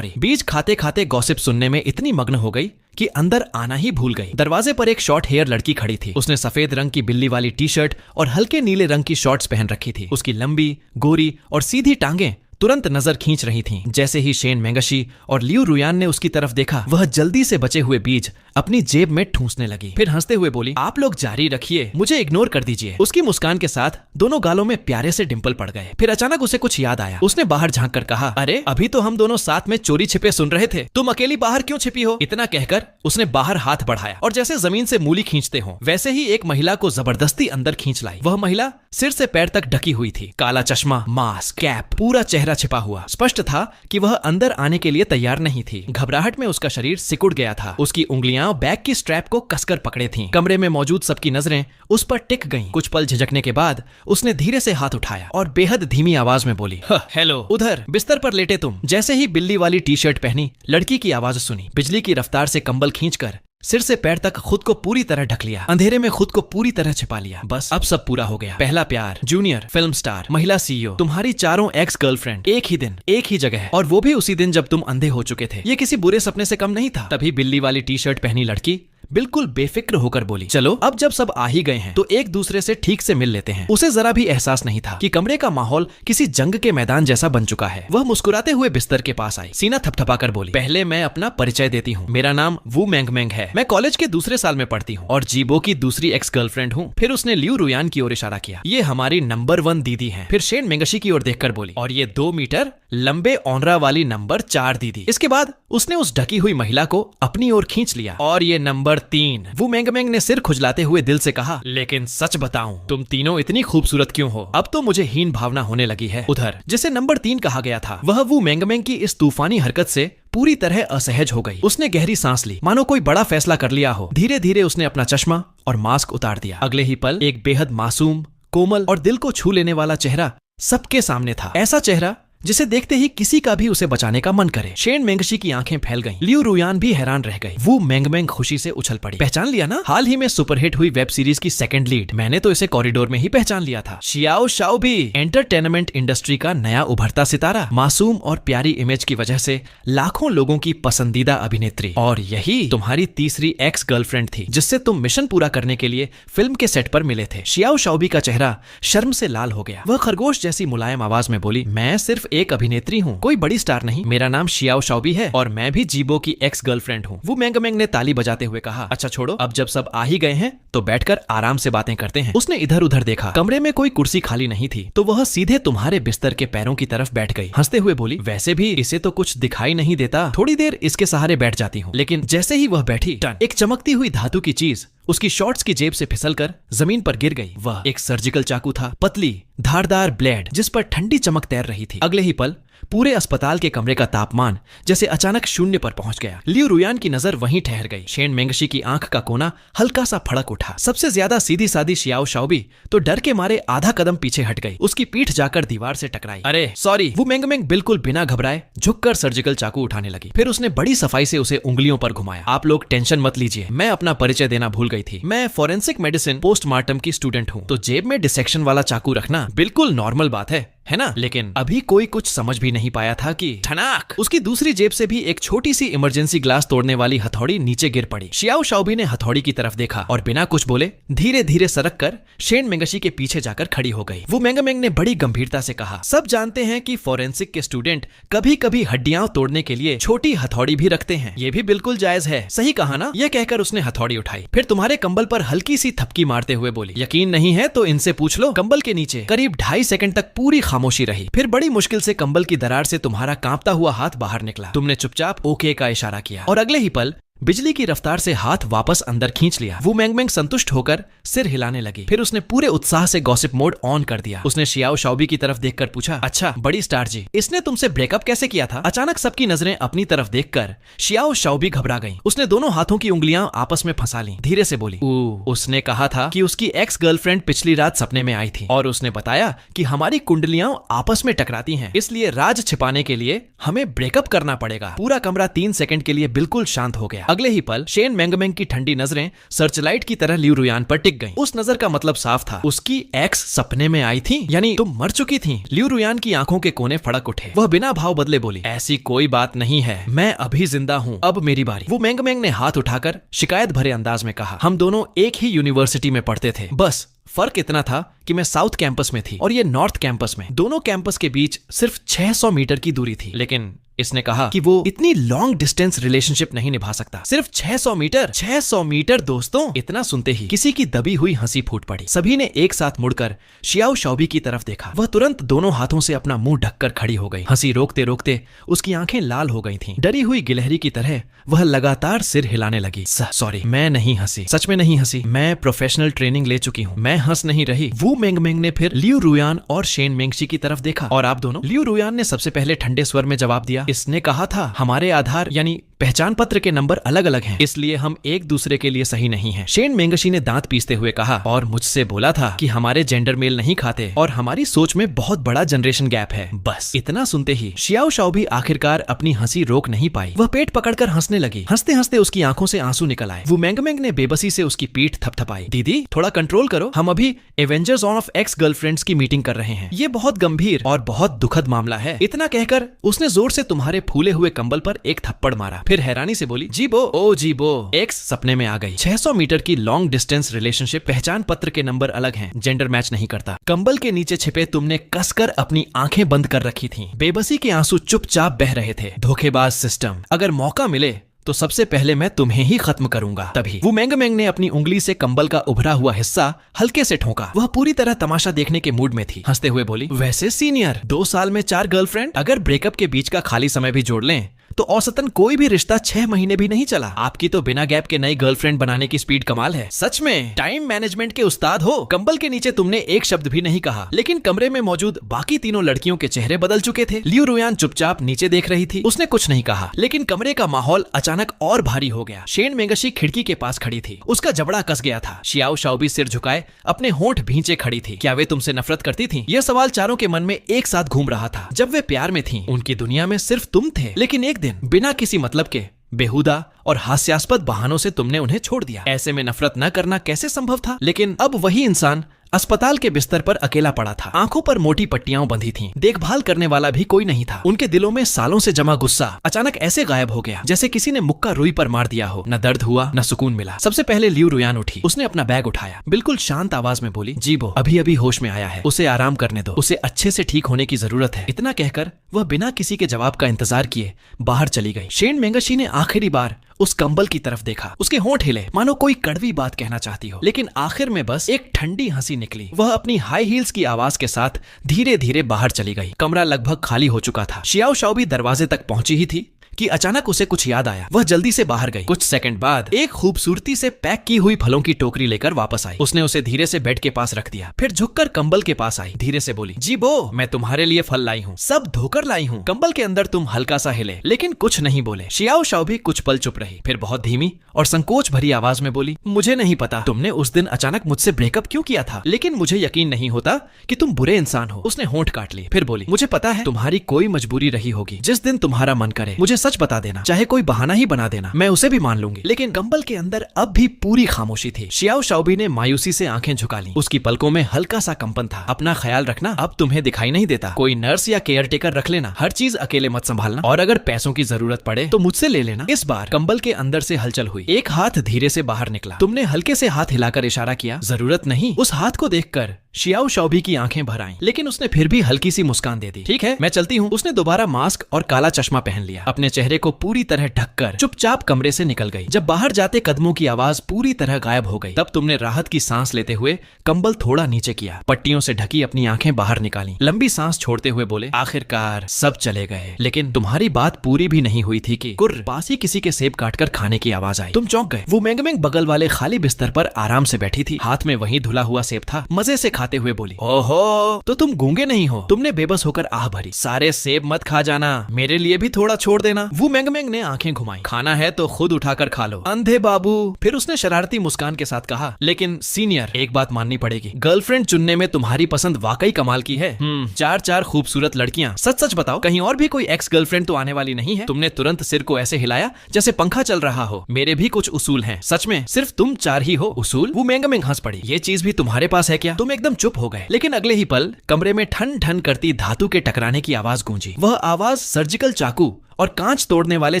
बीज खाते खाते गॉसिप सुनने में इतनी मग्न हो गई कि अंदर आना ही भूल गई। दरवाजे पर एक शॉर्ट हेयर लड़की खड़ी थी। उसने सफेद रंग की बिल्ली वाली टी शर्ट और हल्के नीले रंग की शॉर्ट्स पहन रखी थी। उसकी लंबी, गोरी और सीधी टांगें तुरंत नजर खींच रही थीं। जैसे ही शेन मेंगशी और लियू रुयान ने उसकी तरफ देखा, वह जल्दी से बचे हुए बीज अपनी जेब में ठूंसने लगी। फिर हंसते हुए बोली, आप लोग जारी रखिए, मुझे इग्नोर कर दीजिए। उसकी मुस्कान के साथ दोनों गालों में प्यारे से डिंपल पड़ गए। फिर अचानक उसे कुछ याद आया। उसने बाहर झांक कर कहा, अरे अभी तो हम दोनों साथ में चोरी छिपे सुन रहे थे, तुम अकेली बाहर क्यों छिपी हो? इतना कहकर उसने बाहर हाथ बढ़ाया और जैसे जमीन से मूली खींचते हो वैसे ही एक महिला को जबरदस्ती अंदर खींच लाई। वह महिला सिर से पैर तक ढकी हुई थी। काला चश्मा, मास्क, कैप, पूरा चेहरा चेहरा छिपा हुआ। स्पष्ट था कि वह अंदर आने के लिए तैयार नहीं थी। घबराहट में उसका शरीर सिकुड़ गया था। उसकी उंगलियां बैग की स्ट्रैप को कसकर पकड़े थीं। कमरे में मौजूद सबकी नजरें उस पर टिक गईं। कुछ पल झिझकने के बाद उसने धीरे से हाथ उठाया और बेहद धीमी आवाज में बोली, हेलो, उधर बिस्तर पर लेटे तुम। जैसे ही बिल्ली वाली टी शर्ट पहनी लड़की की आवाज सुनी। बिजली की रफ्तार से कंबल खींचकर सिर से पैर तक खुद को पूरी तरह ढक लिया। अंधेरे में खुद को पूरी तरह छिपा लिया। बस अब सब पूरा हो गया। पहला प्यार, जूनियर, फिल्म स्टार, महिला सीईओ, तुम्हारी चारों एक्स गर्लफ्रेंड, एक ही दिन, एक ही जगह, और वो भी उसी दिन जब तुम अंधे हो चुके थे। ये किसी बुरे सपने से कम नहीं था। तभी बिल्ली वाली टी शर्ट पहनी लड़की बिल्कुल बेफिक्र होकर बोली, चलो अब जब सब आ ही गए हैं तो एक दूसरे से ठीक से मिल लेते हैं। उसे जरा भी एहसास नहीं था कि कमरे का माहौल किसी जंग के मैदान जैसा बन चुका है। वह मुस्कुराते हुए बिस्तर के पास आई, सीना थपथपाकर बोली, पहले मैं अपना परिचय देती हूँ। मेरा नाम वू मेंगमेंग है। मैं कॉलेज के दूसरे साल में पढ़ती हूँ और जीबो की दूसरी एक्स गर्लफ्रेंड हूँ। फिर उसने लियू रुयान की ओर इशारा किया। ये हमारी नंबर 1 दीदी है। फिर शेन मेंगशी की ओर देखकर बोली, और ये 2 मीटर लंबे ऑनरा वाली नंबर 4 दीदी। इसके बाद उसने उस ढकी हुई महिला को अपनी ओर खींच लिया, और ये नंबर 3। वू मेंगमेंग ने सिर खुजलाते हुए दिल से कहा, लेकिन सच बताऊं, तुम तीनों इतनी खूबसूरत क्यों हो? अब तो मुझे हीन भावना होने लगी है। उधर जिसे नंबर 3 कहा गया था, वह वू मेंगमेंग की इस तूफानी हरकत से पूरी तरह असहज हो गई। उसने गहरी सांस ली, मानो कोई बड़ा फैसला कर लिया हो। धीरे धीरे उसने अपना चश्मा और मास्क उतार दिया। अगले ही पल एक बेहद मासूम, कोमल और दिल को छू लेने वाला चेहरा सबके सामने था। ऐसा चेहरा जिसे देखते ही किसी का भी उसे बचाने का मन करे। शेन मेंगशी की आंखें फैल गईं। लियू रुयान भी हैरान रह गई। वू मेंगमेंग खुशी से उछल पड़ी। पहचान लिया ना? हाल ही में सुपरहिट हुई वेब सीरीज की सेकंड लीड। मैंने तो इसे कॉरिडोर में ही पहचान लिया था। शियाओ शाओ भी एंटरटेनमेंट इंडस्ट्री का नया उभरता सितारा। मासूम और प्यारी इमेज की वजह से लाखों लोगों की पसंदीदा अभिनेत्री। और यही तुम्हारी तीसरी एक्स गर्लफ्रेंड थी जिससे तुम मिशन पूरा करने के लिए फिल्म के सेट पर मिले थे। शियाओ शाओबी का चेहरा शर्म से लाल हो गया। वह खरगोश जैसी मुलायम आवाज में बोली, मैं सिर्फ एक अभिनेत्री हूँ, कोई बड़ी स्टार नहीं। मेरा नाम शियाओ शाओबी है और मैं भी जीबो की एक्स गर्लफ्रेंड हूँ। वू मेंगमेंग ने ताली बजाते हुए कहा, अच्छा छोड़ो, अब जब सब आ ही गए हैं तो बैठकर आराम से बातें करते हैं। उसने इधर उधर देखा। कमरे में कोई कुर्सी खाली नहीं थी, तो वह सीधे तुम्हारे बिस्तर के पैरों की तरफ बैठ गई। हंसते हुए बोली, वैसे भी इसे तो कुछ दिखाई नहीं देता, थोड़ी देर इसके सहारे बैठ जाती हूँ। लेकिन जैसे ही वह बैठी, टन, एक चमकती हुई धातु की चीज उसकी शॉर्ट्स की जेब से फिसलकर जमीन पर गिर गई। वह एक सर्जिकल चाकू था, पतली धारदार ब्लेड जिस पर ठंडी चमक तैर रही थी। अगले ही पल पूरे अस्पताल के कमरे का तापमान जैसे अचानक शून्य पर पहुंच गया। लियू रुयान की नजर वहीं ठहर गई। शेन मेंगशी की आंख का कोना हल्का सा फड़क उठा। सबसे ज्यादा सीधी सादी शियाओ शाओबी तो डर के मारे आधा कदम पीछे हट गई। उसकी पीठ जाकर दीवार से टकराई। अरे सॉरी। वू मेंगमेंग बिल्कुल बिना घबराए झुककर सर्जिकल चाकू उठाने लगी। फिर उसने बड़ी सफाई से उसे उंगलियों पर घुमाया। आप लोग टेंशन मत लीजिए, मैं अपना परिचय देना भूल गई थी। मैं फॉरेंसिक मेडिसिन पोस्टमार्टम की स्टूडेंट हूँ, तो जेब में डिसेक्शन वाला चाकू रखना बिल्कुल नॉर्मल बात है ना? लेकिन अभी कोई कुछ समझ भी नहीं पाया था कि ठनाक, उसकी दूसरी जेब से भी एक छोटी सी इमरजेंसी ग्लास तोड़ने वाली हथौड़ी नीचे गिर पड़ी। शियाओ शाओबी ने हथौड़ी की तरफ देखा और बिना कुछ बोले धीरे धीरे सरक कर शेन मेंगशी के पीछे जाकर खड़ी हो गई। वो मेंगमेंग ने बड़ी गंभीरता से कहा, सब जानते हैं कि फॉरेंसिक के स्टूडेंट कभी कभी हड्डियां तोड़ने के लिए छोटी हथौड़ी भी रखते हैं। ये भी बिल्कुल जायज है, सही कहा ना? यह कहकर उसने हथौड़ी उठाई। फिर तुम्हारे कंबल पर हल्की सी थपकी मारते हुए बोली, यकीन नहीं है तो इनसे पूछ लो। कंबल के नीचे करीब 2.5 सेकंड तक पूरी खामोशी रही। फिर बड़ी मुश्किल से कंबल की दरार से तुम्हारा कांपता हुआ हाथ बाहर निकला। तुमने चुपचाप ओके का इशारा किया और अगले ही पल बिजली की रफ्तार से हाथ वापस अंदर खींच लिया। वो मेंगमेंग संतुष्ट होकर सिर हिलाने लगी। फिर उसने पूरे उत्साह से गॉसिप मोड ऑन कर दिया। उसने शियाओ शाओबी की तरफ देखकर पूछा, अच्छा बड़ी स्टार जी, इसने तुमसे ब्रेकअप कैसे किया था? अचानक सबकी नजरें अपनी तरफ देखकर शियाओ शाओबी घबरा गईं। उसने दोनों हाथों की उंगलियां आपस में फंसा लीं। धीरे से बोली, उसने कहा था कि उसकी एक्स गर्लफ्रेंड पिछली रात सपने में आई थी और उसने बताया कि हमारी कुंडलियां आपस में टकराती हैं, इसलिए राज छिपाने के लिए हमें ब्रेकअप करना पड़ेगा। पूरा कमरा 3 सेकंड के लिए बिल्कुल शांत हो गया। अगले ही पल शेन मेंगमेंग की ठंडी नजरें सर्चलाइट की तरह लियू रुयान पर टिक गईं। उस नजर का मतलब साफ था, उसकी एक्स सपने में आई थी, यानी तुम मर चुकी थी। लियू रुयान की आंखों के कोने फड़क उठे। वह बिना भाव बदले बोली, ऐसी कोई बात नहीं है, मैं अभी जिंदा हूँ, अब मेरी बारी। वो मेंगमेंग ने हाथ उठाकर शिकायत भरे अंदाज में कहा, हम दोनों एक ही यूनिवर्सिटी में पढ़ते थे, बस फर्क इतना था कि मैं साउथ कैंपस में थी और ये नॉर्थ कैंपस में। दोनों कैंपस के बीच सिर्फ 600 मीटर की दूरी थी, लेकिन इसने कहा कि वो इतनी लॉन्ग डिस्टेंस रिलेशनशिप नहीं निभा सकता। सिर्फ 600 मीटर, 600 मीटर दोस्तों। इतना सुनते ही किसी की दबी हुई हंसी फूट पड़ी। सभी ने एक साथ मुड़कर शियाओ शाओबी की तरफ देखा। वह तुरंत दोनों हाथों से अपना मुंह ढककर खड़ी हो गई। हंसी रोकते रोकते उसकी आंखें लाल हो गई थीं। डरी हुई गिलहरी की तरह वह लगातार सिर हिलाने लगी। सॉरी, मैं नहीं हंसी, सच में नहीं हंसी। मैं प्रोफेशनल ट्रेनिंग ले चुकी हूँ, मैं हंस नहीं रही। वू मेंगमेंग ने फिर लियू रुयान और शेन मेंगशी की तरफ देखा। और आप दोनों? लियू रुयान ने सबसे पहले ठंडे स्वर में जवाब दिया। इसने कहा था हमारे आधार यानी पहचान पत्र के नंबर अलग अलग हैं, इसलिए हम एक दूसरे के लिए सही नहीं हैं। शेन मेंगशी ने दांत पीसते हुए कहा, और मुझसे बोला था कि हमारे जेंडर मेल नहीं खाते और हमारी सोच में बहुत बड़ा जनरेशन गैप है। बस इतना सुनते ही शियाओ शाओबी आखिरकार अपनी हंसी रोक नहीं पाई। वह पेट पकड़कर हंसने लगी। हंसते हंसते उसकी आंखों से आंसू निकल आए। वो मेंगमेंग ने बेबसी से उसकी पीठ थपथपाई। दीदी थोड़ा कंट्रोल करो, हम अभी एवेंजर्स ऑफ एक्स गर्लफ्रेंड्स की मीटिंग कर रहे हैं। ये बहुत गंभीर और बहुत दुखद मामला है। इतना कहकर उसने जोर से तुम्हारे फूले हुए कंबल पर एक थप्पड़ मारा। फिर हैरानी से बोली, जीबो, ओ जीबो। एक्स सपने में आ गई। 600 मीटर की लॉन्ग डिस्टेंस रिलेशनशिप, पहचान पत्र के नंबर अलग हैं, जेंडर मैच नहीं करता। कंबल के नीचे छिपे तुमने कसकर अपनी आंखें बंद कर रखी थीं। बेबसी के आंसू चुपचाप बह रहे थे। धोखेबाज सिस्टम, अगर मौका मिले तो सबसे पहले मैं तुम्हें ही खत्म करूंगा। तभी वो मेंगमेंग ने अपनी उंगली से कंबल का उभरा हुआ हिस्सा हल्के से ठोका। वह पूरी तरह तमाशा देखने के मूड में थी। हंसते हुए बोली, वैसे सीनियर, 2 साल में 4 गर्लफ्रेंड, अगर ब्रेकअप के बीच का खाली समय भी जोड़ लें तो औसतन कोई भी रिश्ता 6 महीने भी नहीं चला। आपकी तो बिना गैप के नई गर्लफ्रेंड बनाने की स्पीड कमाल है। सच में टाइम मैनेजमेंट के उस्ताद हो। कंबल के नीचे तुमने एक शब्द भी नहीं कहा, लेकिन कमरे में मौजूद बाकी तीनों लड़कियों के चेहरे बदल चुके थे। लियू रुयान चुपचाप नीचे देख रही थी। उसने कुछ नहीं कहा, लेकिन कमरे का माहौल अचानक और भारी हो गया। शेन मेंगशी खिड़की के पास खड़ी थी। उसका जबड़ा कस गया था। शियाओ शाओबी सिर झुकाए अपने होंठ भींचे खड़ी थी। क्या वे तुमसे नफरत करती थी? यह सवाल चारों के मन में एक साथ घूम रहा था। जब वे प्यार में थी, उनकी दुनिया में सिर्फ तुम थे, लेकिन एक दिन बिना किसी मतलब के बेहुदा और हास्यास्पद बहानों से तुमने उन्हें छोड़ दिया। ऐसे में नफरत न करना कैसे संभव था? लेकिन अब वही इंसान अस्पताल के बिस्तर पर अकेला पड़ा था। आंखों पर मोटी पट्टियां बंधी थीं। देखभाल करने वाला भी कोई नहीं था। उनके दिलों में सालों से जमा गुस्सा अचानक ऐसे गायब हो गया जैसे किसी ने मुक्का रुई पर मार दिया हो। न दर्द हुआ, न सुकून मिला। सबसे पहले लियू रुयान उठी। उसने अपना बैग उठाया, बिल्कुल शांत आवाज में बोली, जीबो अभी अभी होश में आया है, उसे आराम करने दो, उसे अच्छे से ठीक होने की जरूरत है। इतना कहकर वह बिना किसी के जवाब का इंतजार किए बाहर चली गई। शेन मेंगशी ने आखिरी बार उस कंबल की तरफ देखा। उसके होंठ हिले मानो कोई कड़वी बात कहना चाहती हो, लेकिन आखिर में बस एक ठंडी हंसी निकली। वह अपनी हाई हील्स की आवाज के साथ धीरे धीरे बाहर चली गई। कमरा लगभग खाली हो चुका था। शियाओ शाओबी दरवाजे तक पहुंची ही थी कि अचानक उसे कुछ याद आया। वह जल्दी से बाहर गई। कुछ सेकंड बाद एक खूबसूरती से पैक की हुई फलों की टोकरी लेकर वापस आई। उसने उसे धीरे से बेड के पास रख दिया। फिर झुककर कंबल के पास आई। धीरे से बोली, जीबो मैं तुम्हारे लिए फल लाई हूँ, सब धोकर लाई हूँ। कंबल के अंदर तुम हल्का सा हिले, लेकिन कुछ नहीं बोले। शियाओ शाओबी कुछ पल चुप रही, फिर बहुत धीमी और संकोच भरी आवाज में बोली, मुझे नहीं पता तुमने उस दिन अचानक मुझसे ब्रेकअप क्यों किया था, लेकिन मुझे यकीन नहीं होता कि तुम बुरे इंसान हो। उसने होंठ काट ली, फिर बोली, मुझे पता है तुम्हारी कोई मजबूरी रही होगी। जिस दिन तुम्हारा मन करे मुझे सच बता देना, चाहे कोई बहाना ही बना देना, मैं उसे भी मान लूंगी। लेकिन कंबल के अंदर अब भी पूरी खामोशी थी। शियाओ शाओबी ने मायूसी से आंखें झुका ली। उसकी पलकों में हल्का सा कंपन था। अपना ख्याल रखना, अब तुम्हें दिखाई नहीं देता। कोई नर्स या केयर टेकर रख लेना, हर चीज अकेले मत संभालना, और अगर पैसों की जरूरत पड़े तो मुझसे ले लेना। इस बार कंबल के अंदर से हलचल हुई। एक हाथ धीरे से बाहर निकला। तुमने हल्के से हाथ हिलाकर इशारा किया। जरूरत नहीं। उस हाथ को देखकर शियाओ शाओबी की आंखें भर आईं, लेकिन उसने फिर भी हल्की सी मुस्कान दे दी। ठीक है, मैं चलती हूँ। उसने दोबारा मास्क और काला चश्मा पहन लिया। अपने चेहरे को पूरी तरह ढककर चुपचाप कमरे से निकल गई। जब बाहर जाते कदमों की आवाज पूरी तरह गायब हो गई, तब तुमने राहत की सांस लेते हुए कंबल थोड़ा नीचे किया, पट्टियों से ढकी अपनी आंखें बाहर निकाली, लंबी सांस छोड़ते हुए बोले, आखिरकार सब चले गए। लेकिन तुम्हारी बात पूरी भी नहीं हुई थी कि कुर्र पास ही किसी के सेब काटकर खाने की आवाज आई। तुम चौंक गए। वो मेंगमेंग बगल वाले खाली बिस्तर पर आराम से बैठी थी। हाथ में वही धुला हुआ सेब था। मजे से खाते हुए बोली, ओहो तो तुम गूंगे नहीं हो। तुमने बेबस होकर आह भरी, सारे सेब मत खा जाना, मेरे लिए भी थोड़ा छोड़ देना। वो मेंगमेंग ने आंखें घुमाई, खाना है तो खुद उठाकर खा लो, अंधे बाबू। फिर उसने शरारती मुस्कान के साथ कहा, लेकिन सीनियर एक बात माननी पड़ेगी, गर्लफ्रेंड चुनने में तुम्हारी पसंद वाकई कमाल की है। 4 खूबसूरत लड़कियां, सच सच बताओ कहीं और भी कोई एक्स गर्लफ्रेंड तो आने वाली नहीं है? तुमने तुरंत सिर को ऐसे हिलाया जैसे पंखा चल रहा हो। मेरे भी कुछ उसूल हैं। सच में सिर्फ तुम 4 ही हो? उसूल? वो मेंगमेंग हंस पड़ी। ये चीज भी तुम्हारे पास है क्या? तुम एकदम चुप हो गए, लेकिन अगले ही पल कमरे में ठन ठन करती धातु के टकराने की आवाज गूंजी। वह आवाज सर्जिकल चाकू और कांच तोड़ने वाले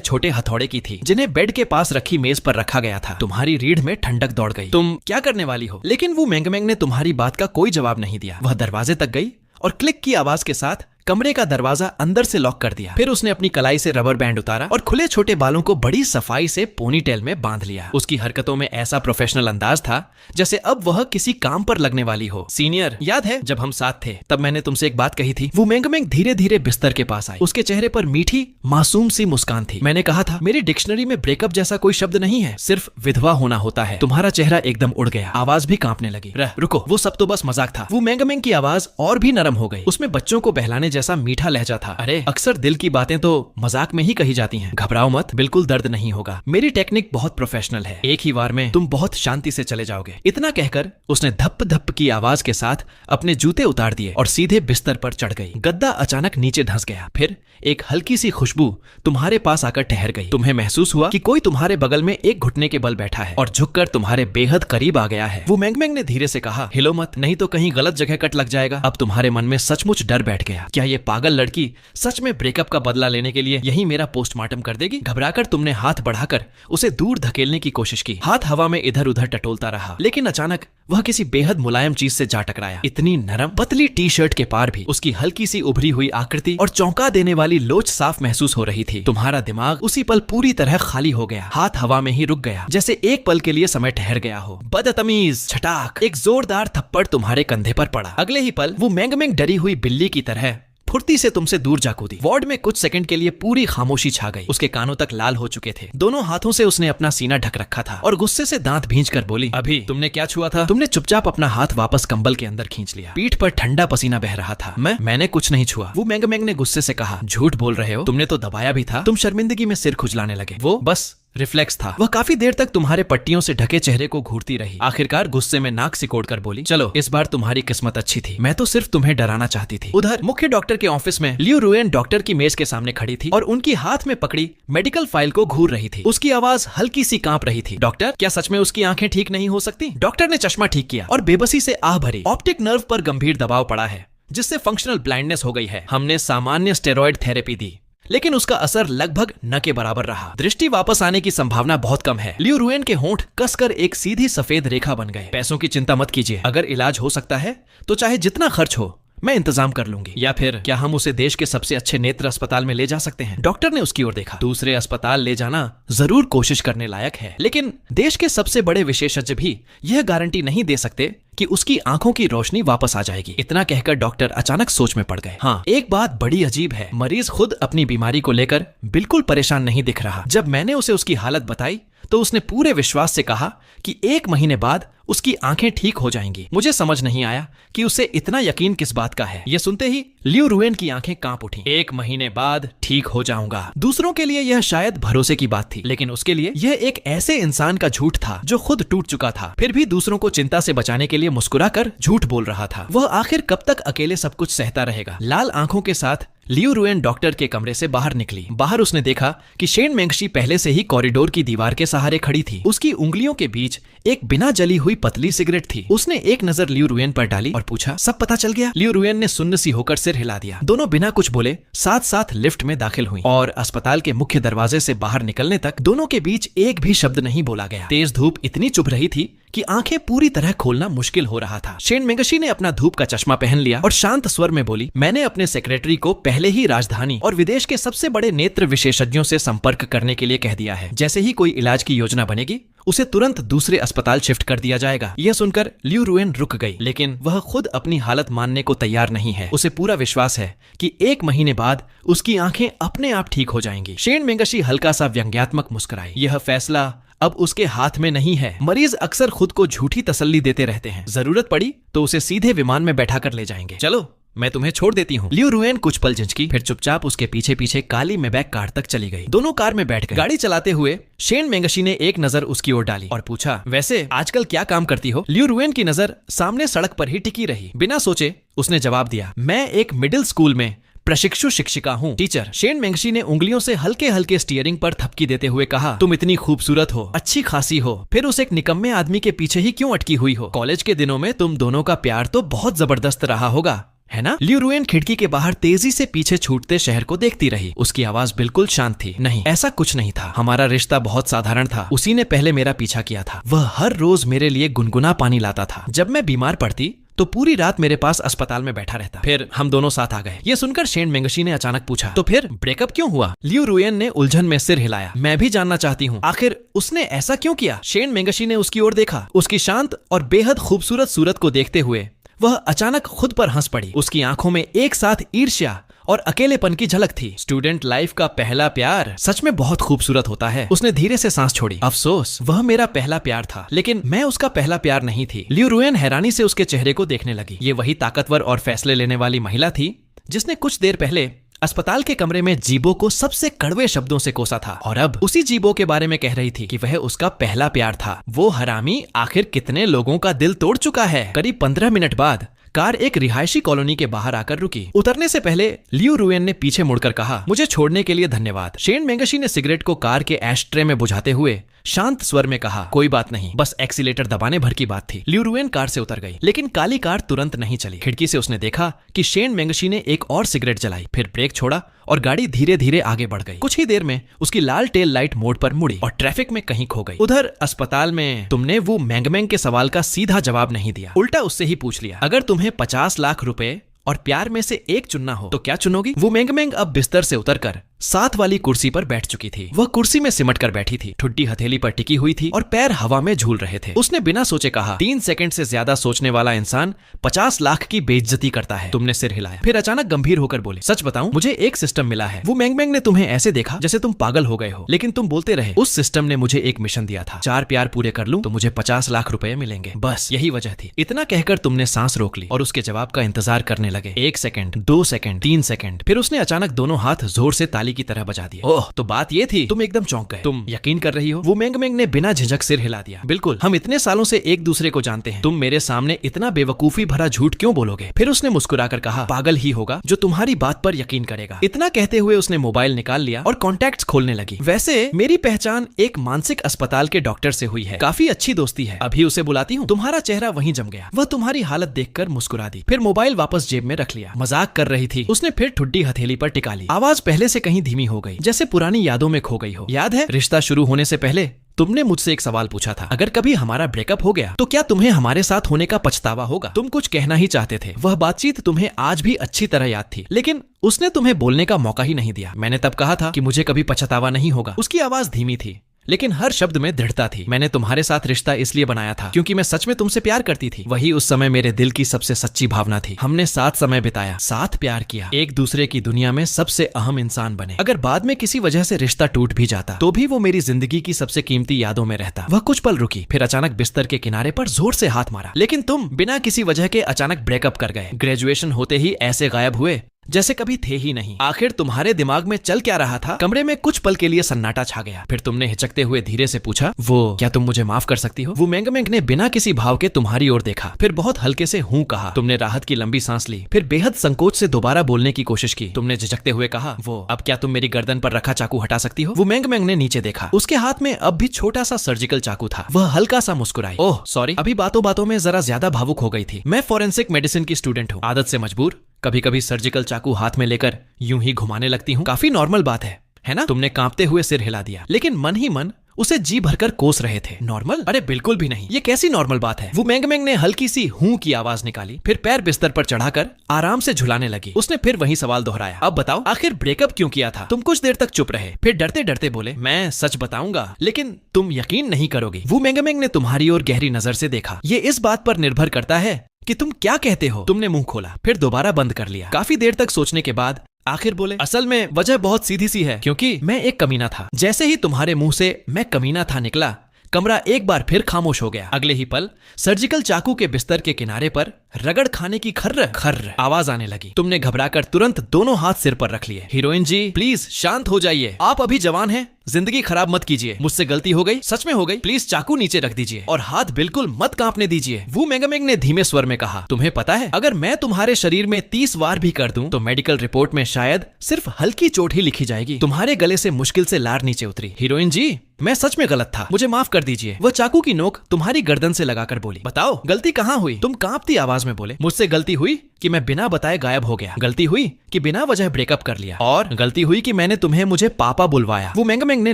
छोटे हथौड़े की थी, जिन्हें बेड के पास रखी मेज पर रखा गया था। तुम्हारी रीढ़ में ठंडक दौड़ गई। तुम क्या करने वाली हो? लेकिन वो मेंगमेंग ने तुम्हारी बात का कोई जवाब नहीं दिया। वह दरवाजे तक गई और क्लिक की आवाज के साथ कमरे का दरवाजा अंदर से लॉक कर दिया। फिर उसने अपनी कलाई से रबर बैंड उतारा और खुले छोटे बालों को बड़ी सफाई से पोनीटेल में बांध लिया। उसकी हरकतों में ऐसा प्रोफेशनल अंदाज था जैसे अब वह किसी काम पर लगने वाली हो। सीनियर, याद है जब हम साथ थे तब मैंने तुमसे एक बात कही थी? वो मेंगमेंग धीरे धीरे बिस्तर के पास आई। उसके चेहरे पर मीठी मासूम सी मुस्कान थी। मैंने कहा था मेरी डिक्शनरी में ब्रेकअप जैसा कोई शब्द नहीं है, सिर्फ विधवा होना होता है। तुम्हारा चेहरा एकदम उड़ गया, आवाज भी कांपने लगी। रुको, वो सब तो बस मजाक था। वो मेंगमेंग की आवाज और भी नरम हो गई। उसमें बच्चों को बहलाने जैसा मीठा लहजा था। अरे अक्सर दिल की बातें तो मजाक में ही कही जाती हैं। घबराओ मत, बिल्कुल दर्द नहीं होगा। मेरी टेक्निक बहुत प्रोफेशनल है। एक ही बार में तुम बहुत शांति से चले जाओगे। इतना कहकर उसने धप धप की आवाज के साथ अपने जूते उतार दिए और सीधे बिस्तर पर चढ़ गई। गद्दा अचानक नीचे धंस गया। फिर एक हल्की सी खुशबू तुम्हारे पास आकर ठहर गई। तुम्हें महसूस हुआ कि कोई तुम्हारे बगल में एक घुटने के बल बैठा है और झुककर तुम्हारे बेहद करीब आ गया है। वो मेंगमेंग ने धीरे से कहा, हिलो मत, नहीं तो कहीं गलत जगह कट लग जाएगा। अब तुम्हारे मन में सचमुच डर बैठ गया। क्या ये पागल लड़की सच में ब्रेकअप का बदला लेने के लिए यही मेरा पोस्टमार्टम कर देगी? घबराकर तुमने हाथ बढ़ाकर उसे दूर धकेलने की कोशिश की। हाथ हवा में इधर उधर टटोलता रहा, लेकिन अचानक वह किसी बेहद मुलायम चीज से जा टकराया। इतनी नरम पतली टी शर्ट के पार भी उसकी हल्की सी उभरी हुई आकृति और चौंका देने वाली लोच साफ महसूस हो रही थी। तुम्हारा दिमाग उसी पल पूरी तरह खाली हो गया। हाथ हवा में ही रुक गया, जैसे एक पल के लिए समय ठहर गया हो। बदतमीज! छटाक! एक जोरदार थप्पड़ तुम्हारे कंधे पर पड़ा। अगले ही पल वो मेंगमेंग डरी हुई बिल्ली की तरह फुर्ती से तुमसे दूर जा कूदी। वार्ड में कुछ सेकंड के लिए पूरी खामोशी छा गई। उसके कानों तक लाल हो चुके थे। दोनों हाथों से उसने अपना सीना ढक रखा था और गुस्से से दांत भींचकर बोली, अभी तुमने क्या छुआ था? तुमने चुपचाप अपना हाथ वापस कंबल के अंदर खींच लिया। पीठ पर ठंडा पसीना बह रहा था। मैंने कुछ नहीं छुआ। वो मेंगमेंग ने गुस्से से कहा, झूठ बोल रहे हो, तुमने तो दबाया भी था। तुम शर्मिंदगी में सिर खुजलाने लगे। वो बस रिफ्लेक्स था। वह काफी देर तक तुम्हारे पट्टियों से ढके चेहरे को घूरती रही। आखिरकार गुस्से में नाक सिकोड़कर बोली, चलो इस बार तुम्हारी किस्मत अच्छी थी, मैं तो सिर्फ तुम्हें डराना चाहती थी। उधर मुख्य डॉक्टर के ऑफिस में लियू रुएन डॉक्टर की मेज के सामने खड़ी थी और उनकी हाथ में पकड़ी मेडिकल फाइल को घूर रही थी। उसकी आवाज हल्की सी कांप रही थी। डॉक्टर, क्या सच में उसकी आंखें ठीक नहीं हो सकती? डॉक्टर ने चश्मा ठीक किया और बेबसी से आह भरी। ऑप्टिक नर्व पर गंभीर दबाव पड़ा है जिससे फंक्शनल ब्लाइंडनेस हो गई है। हमने सामान्य स्टेरॉइड थेरेपी दी, लेकिन उसका असर लगभग न के बराबर रहा। दृष्टि वापस आने की संभावना बहुत कम है। लियू रुएन के होंठ कसकर एक सीधी सफेद रेखा बन गए। पैसों की चिंता मत कीजिए, अगर इलाज हो सकता है तो चाहे जितना खर्च हो मैं इंतजाम कर लूंगी। या फिर क्या हम उसे देश के सबसे अच्छे नेत्र अस्पताल में ले जा सकते हैं? डॉक्टर ने उसकी ओर देखा। दूसरे अस्पताल ले जाना जरूर कोशिश करने लायक है, लेकिन देश के सबसे बड़े विशेषज्ञ भी यह गारंटी नहीं दे सकते कि उसकी आंखों की रोशनी वापस आ जाएगी। इतना कहकर डॉक्टर अचानक सोच में पड़ गए। हाँ, एक बात बड़ी अजीब है, मरीज खुद अपनी बीमारी को लेकर बिल्कुल परेशान नहीं दिख रहा। जब मैंने उसे उसकी हालत बताई तो उसने पूरे विश्वास से कहा कि 1 महीने बाद उसकी आंखें ठीक हो जाएंगी। मुझे समझ नहीं आया कि उसे इतना यकीन किस बात का है। यह सुनते ही लियू रुएन की आंखें कांप उठी। 1 महीने बाद ठीक हो जाऊंगा। दूसरों के लिए यह शायद भरोसे की बात थी, लेकिन उसके लिए यह एक ऐसे इंसान का झूठ था जो खुद टूट चुका था, फिर भी दूसरों को चिंता से बचाने के लिए मुस्कुराकर झूठ बोल रहा था। वह आखिर कब तक अकेले सब कुछ सहता रहेगा? लाल आंखों के साथ लियू रुएन डॉक्टर के कमरे से बाहर निकली। बाहर उसने देखा कि शेन मेंगशी पहले से ही कॉरिडोर की दीवार के सहारे खड़ी थी। उसकी उंगलियों के बीच एक बिना जली हुई पतली सिगरेट थी। उसने एक नजर लियू रुएन पर डाली और पूछा, सब पता चल गया? लियू रुएन ने सुन्न सी होकर सिर हिला दिया। दोनों बिना कुछ बोले साथ साथ लिफ्ट में दाखिल हुई और अस्पताल के मुख्य दरवाजे से बाहर निकलने तक दोनों के बीच एक भी शब्द नहीं बोला गया। तेज धूप इतनी चुभ रही थी कि आंखें पूरी तरह खोलना मुश्किल हो रहा था। शेन मेंगशी ने अपना धूप का चश्मा पहन लिया और शांत स्वर में बोली, मैंने अपने सेक्रेटरी को पहले ही राजधानी और विदेश के सबसे बड़े नेत्र विशेषज्ञों से संपर्क करने के लिए कह दिया है। जैसे ही कोई इलाज की योजना बनेगी उसे तुरंत दूसरे अस्पताल शिफ्ट कर दिया जाएगा। यह सुनकर लियू रुएन रुक गई, लेकिन वह खुद अपनी हालत मानने को तैयार नहीं है। उसे पूरा विश्वास है कि 1 महीने बाद उसकी आंखें अपने आप ठीक हो जाएंगी। शेन मेंगशी हल्का सा व्यंग्यात्मक मुस्कुराई। यह फैसला अब उसके हाथ में नहीं है। मरीज अक्सर खुद को झूठी तसल्ली देते रहते हैं। जरूरत पड़ी तो उसे सीधे विमान में बैठाकर ले जाएंगे। चलो मैं तुम्हें छोड़ देती हूँ। लियू रुएन कुछ पल झिझकी, फिर चुपचाप उसके पीछे पीछे काली मेबैक कार तक चली गई। दोनों कार में बैठ गए। गाड़ी चलाते हुए शेन मेंगशी ने एक नजर उसकी ओर डाली और पूछा, वैसे आजकल क्या काम करती हो? लियू रुएन की नजर सामने सड़क पर ही टिकी रही। बिना सोचे उसने जवाब दिया, मैं एक मिडिल स्कूल में प्रशिक्षु शिक्षिका हूँ, टीचर। शेन मेंगशी ने उंगलियों से हल्के हल्के स्टीयरिंग पर थपकी देते हुए कहा, तुम इतनी खूबसूरत हो, अच्छी खासी हो, फिर उस एक निकम्मे आदमी के पीछे ही क्यों अटकी हुई हो? कॉलेज के दिनों में तुम दोनों का प्यार तो बहुत जबरदस्त रहा होगा, है ना? लियू रुएन खिड़की के बाहर तेजी से पीछे छूटते शहर को देखती रही। उसकी आवाज बिल्कुल शांत थी। नहीं, ऐसा कुछ नहीं था। हमारा रिश्ता बहुत साधारण था। उसी ने पहले मेरा पीछा किया था। वह हर रोज मेरे लिए गुनगुना पानी लाता था। जब मैं बीमार पड़ती तो पूरी रात मेरे पास अस्पताल में बैठा रहता। फिर हम दोनों साथ आ गए। ये सुनकर शेन मेंगशी ने अचानक पूछा, तो फिर ब्रेकअप क्यों हुआ? लियू रुएन ने उलझन में सिर हिलाया। मैं भी जानना चाहती हूँ, आखिर उसने ऐसा क्यों किया? शेन मेंगशी ने उसकी ओर देखा। उसकी शांत और बेहद खूबसूरत सूरत को देखते हुए वह अचानक खुद पर हंस पड़ी। उसकी आंखों में एक साथ ईर्ष्या और अकेलेपन की झलक थी। स्टूडेंट लाइफ का पहला प्यार सच में बहुत खूबसूरत होता है। उसने धीरे से सांस छोड़ी। अफसोस, वह मेरा पहला प्यार था, लेकिन मैं उसका पहला प्यार नहीं थी। लियू रुएन हैरानी से उसके चेहरे को देखने लगी। ये वही ताकतवर और फैसले लेने वाली महिला थी जिसने कुछ देर पहले अस्पताल के कमरे में जीबो को सबसे कड़वे शब्दों से कोसा था, और अब उसी जीबो के बारे में कह रही थी कि वह उसका पहला प्यार था। वो हरामी आखिर कितने लोगों का दिल तोड़ चुका है। करीब 15 मिनट बाद कार एक रिहायशी कॉलोनी के बाहर आकर रुकी। उतरने से पहले लियू रुएन ने पीछे मुड़कर कहा, मुझे छोड़ने के लिए धन्यवाद। शेन मेंगशी ने सिगरेट को कार के एशट्रे में बुझाते हुए शांत स्वर में कहा, कोई बात नहीं, बस एक्सीलेटर दबाने भर की बात थी। लियू रुएन कार से उतर गई, लेकिन काली कार तुरंत नहीं चली। खिड़की से उसने देखा कि शेन मेंगशी ने एक और सिगरेट जलाई, फिर ब्रेक छोड़ा और गाड़ी धीरे धीरे आगे बढ़ गई। कुछ ही देर में उसकी लाल टेल लाइट मोड़ पर मुड़ी और ट्रैफिक में कहीं खो गई। उधर अस्पताल में तुमने वो मैंगमैंग के सवाल का सीधा जवाब नहीं दिया, उल्टा उससे ही पूछ लिया, अगर तुम्हें 50 लाख रुपए और प्यार में से एक चुनना हो तो क्या चुनोगी? वो मैंगमैंग अब बिस्तर से उतरकर साथ वाली कुर्सी पर बैठ चुकी थी। वह कुर्सी में सिमट कर बैठी थी, ठुड्डी हथेली पर टिकी हुई थी और पैर हवा में झूल रहे थे। उसने बिना सोचे कहा, 3 सेकंड से ज्यादा सोचने वाला इंसान 50 लाख की बेइज्जती करता है। तुमने सिर हिलाया। फिर अचानक गंभीर होकर बोली, सच बताऊं, मुझे एक सिस्टम मिला है। वो मैंगमैंग ने तुम्हें ऐसे देखा जैसे तुम पागल हो गए हो, लेकिन तुम बोलते रहे। उस सिस्टम ने मुझे एक मिशन दिया था, 4 प्यार पूरे कर लूं तो मुझे 50 लाख रुपए मिलेंगे। बस यही वजह थी। इतना कहकर तुमने सांस रोक ली और उसके जवाब का इंतजार करने लगे। 1 सेकंड, 2 सेकंड, 3 सेकंड, फिर उसने अचानक दोनों हाथ जोर से ताली की तरह बजा दिए। ओह, तो बात ये थी, तुम एकदम चौंक गए। तुम यकीन कर रही हो? वो मैंगमैंग ने बिना झिझक सिर हिला दिया। बिल्कुल, हम इतने सालों से एक दूसरे को जानते हैं, तुम मेरे सामने इतना बेवकूफी भरा झूठ क्यों बोलोगे? फिर उसने मुस्कुराकर कहा, पागल ही होगा जो तुम्हारी बात पर यकीन करेगा। इतना कहते हुए उसने मोबाइल निकाल लिया और कॉन्टैक्ट्स खोलने लगी। वैसे मेरी पहचान एक मानसिक अस्पताल के डॉक्टर से हुई है, काफी अच्छी दोस्ती है, अभी उसे बुलाती हूँ। तुम्हारा चेहरा वहीं जम गया। वह तुम्हारी हालत देखकर मुस्कुरा दी, फिर मोबाइल वापस जेब में रख लिया। मजाक कर रही थी। उसने फिर ठुड्डी हथेली पर टिका ली। आवाज पहले से कहीं धीमी हो गई, जैसे पुरानी यादों में खो गई हो। याद है, रिश्ता शुरू होने से पहले तुमने मुझसे एक सवाल पूछा था, अगर कभी हमारा ब्रेकअप हो गया तो क्या तुम्हें हमारे साथ होने का पछतावा होगा? तुम कुछ कहना ही चाहते थे। वह बातचीत तुम्हें आज भी अच्छी तरह याद थी, लेकिन उसने तुम्हें बोलने का मौका ही नहीं दिया। मैंने तब कहा था कि मुझे कभी पछतावा नहीं होगा। उसकी आवाज धीमी थी, लेकिन हर शब्द में दृढ़ता थी। मैंने तुम्हारे साथ रिश्ता इसलिए बनाया था क्योंकि मैं सच में तुमसे प्यार करती थी। वही उस समय मेरे दिल की सबसे सच्ची भावना थी। हमने साथ समय बिताया, साथ प्यार किया, एक दूसरे की दुनिया में सबसे अहम इंसान बने। अगर बाद में किसी वजह से रिश्ता टूट भी जाता तो भी वो मेरी जिंदगी की सबसे कीमती यादों में रहता। वह कुछ पल रुकी, फिर अचानक बिस्तर के किनारे पर जोर से हाथ मारा। लेकिन तुम बिना किसी वजह के अचानक ब्रेकअप कर गए। ग्रेजुएशन होते ही ऐसे गायब हुए जैसे कभी थे ही नहीं। आखिर तुम्हारे दिमाग में चल क्या रहा था? कमरे में कुछ पल के लिए सन्नाटा छा गया। फिर तुमने हिचकते हुए धीरे से पूछा, वो क्या तुम मुझे माफ कर सकती हो? वो मैंगमैंग ने बिना किसी भाव के तुम्हारी ओर देखा, फिर बहुत हल्के से हूं कहा। तुमने राहत की लंबी सांस ली, फिर बेहद संकोच से दोबारा बोलने की कोशिश की। तुमने झिझकते हुए कहा, वो अब क्या तुम मेरी गर्दन पर रखा चाकू हटा सकती हो? वो मैंगमैंग ने नीचे देखा। उसके हाथ में अब भी छोटा सा सर्जिकल चाकू था। वह हल्का सा मुस्कुराई। ओह सॉरी, अभी बातों बातों में जरा ज्यादा भावुक हो गई थी। मैं फॉरेंसिक मेडिसिन की स्टूडेंट हूँ, आदत से मजबूर कभी कभी सर्जिकल चाकू हाथ में लेकर यूं ही घुमाने लगती हूँ। काफी नॉर्मल बात है ना? तुमने कांपते हुए सिर हिला दिया, लेकिन मन ही मन उसे जी भरकर कोस रहे थे। नॉर्मल? अरे बिल्कुल भी नहीं, ये कैसी नॉर्मल बात है? वो मैंगमैंग ने हल्की सी हूं की आवाज निकाली, फिर पैर बिस्तर पर चढ़ाकर आराम से झुलाने लगी। उसने फिर वही सवाल दोहराया, अब बताओ आखिर ब्रेकअप क्यों किया था? तुम कुछ देर तक चुप रहे, फिर डरते डरते बोले, मैं सच बताऊंगा लेकिन तुम यकीन नहीं करोगी। वो मैंगमैंग ने तुम्हारी ओर गहरी नजर से देखा। ये इस बात पर निर्भर करता है कि तुम क्या कहते हो। तुमने मुंह खोला, फिर दोबारा बंद कर लिया। काफी देर तक सोचने के बाद आखिर बोले, असल में वजह बहुत सीधी सी है, क्योंकि मैं एक कमीना था। जैसे ही तुम्हारे मुंह से मैं कमीना था निकला, कमरा एक बार फिर खामोश हो गया। अगले ही पल सर्जिकल चाकू के बिस्तर के किनारे पर रगड़ खाने की खर्र खर्र आवाज आने लगी। तुमने घबराकर तुरंत दोनों हाथ सिर पर रख लिए। हीरोइन जी प्लीज शांत हो जाइए, आप अभी जवान हैं, जिंदगी खराब मत कीजिए। मुझसे गलती हो गई, सच में हो गई, प्लीज चाकू नीचे रख दीजिए और हाथ बिल्कुल मत कांपने दीजिए। वो मैंगमैंग ने धीमे स्वर में कहा, तुम्हें पता है अगर मैं तुम्हारे शरीर में 30 वार भी कर दूं तो मेडिकल रिपोर्ट में शायद सिर्फ हल्की चोट ही लिखी जाएगी। तुम्हारे गले से मुश्किल से लार नीचे उतरी। हीरोइन जी मैं सच में गलत था, मुझे माफ कर दीजिए। वह चाकू की नोक तुम्हारी गर्दन से लगाकर बोली, बताओ गलती कहाँ हुई? तुम कांपती आवाज में बोले, मुझसे गलती हुई कि मैं बिना बताए गायब हो गया। गलती हुई कि बिना वजह ब्रेकअप कर लिया और गलती हुई कि मैंने तुम्हें मुझे पापा बुलवाया। वो मेंगमेंग ने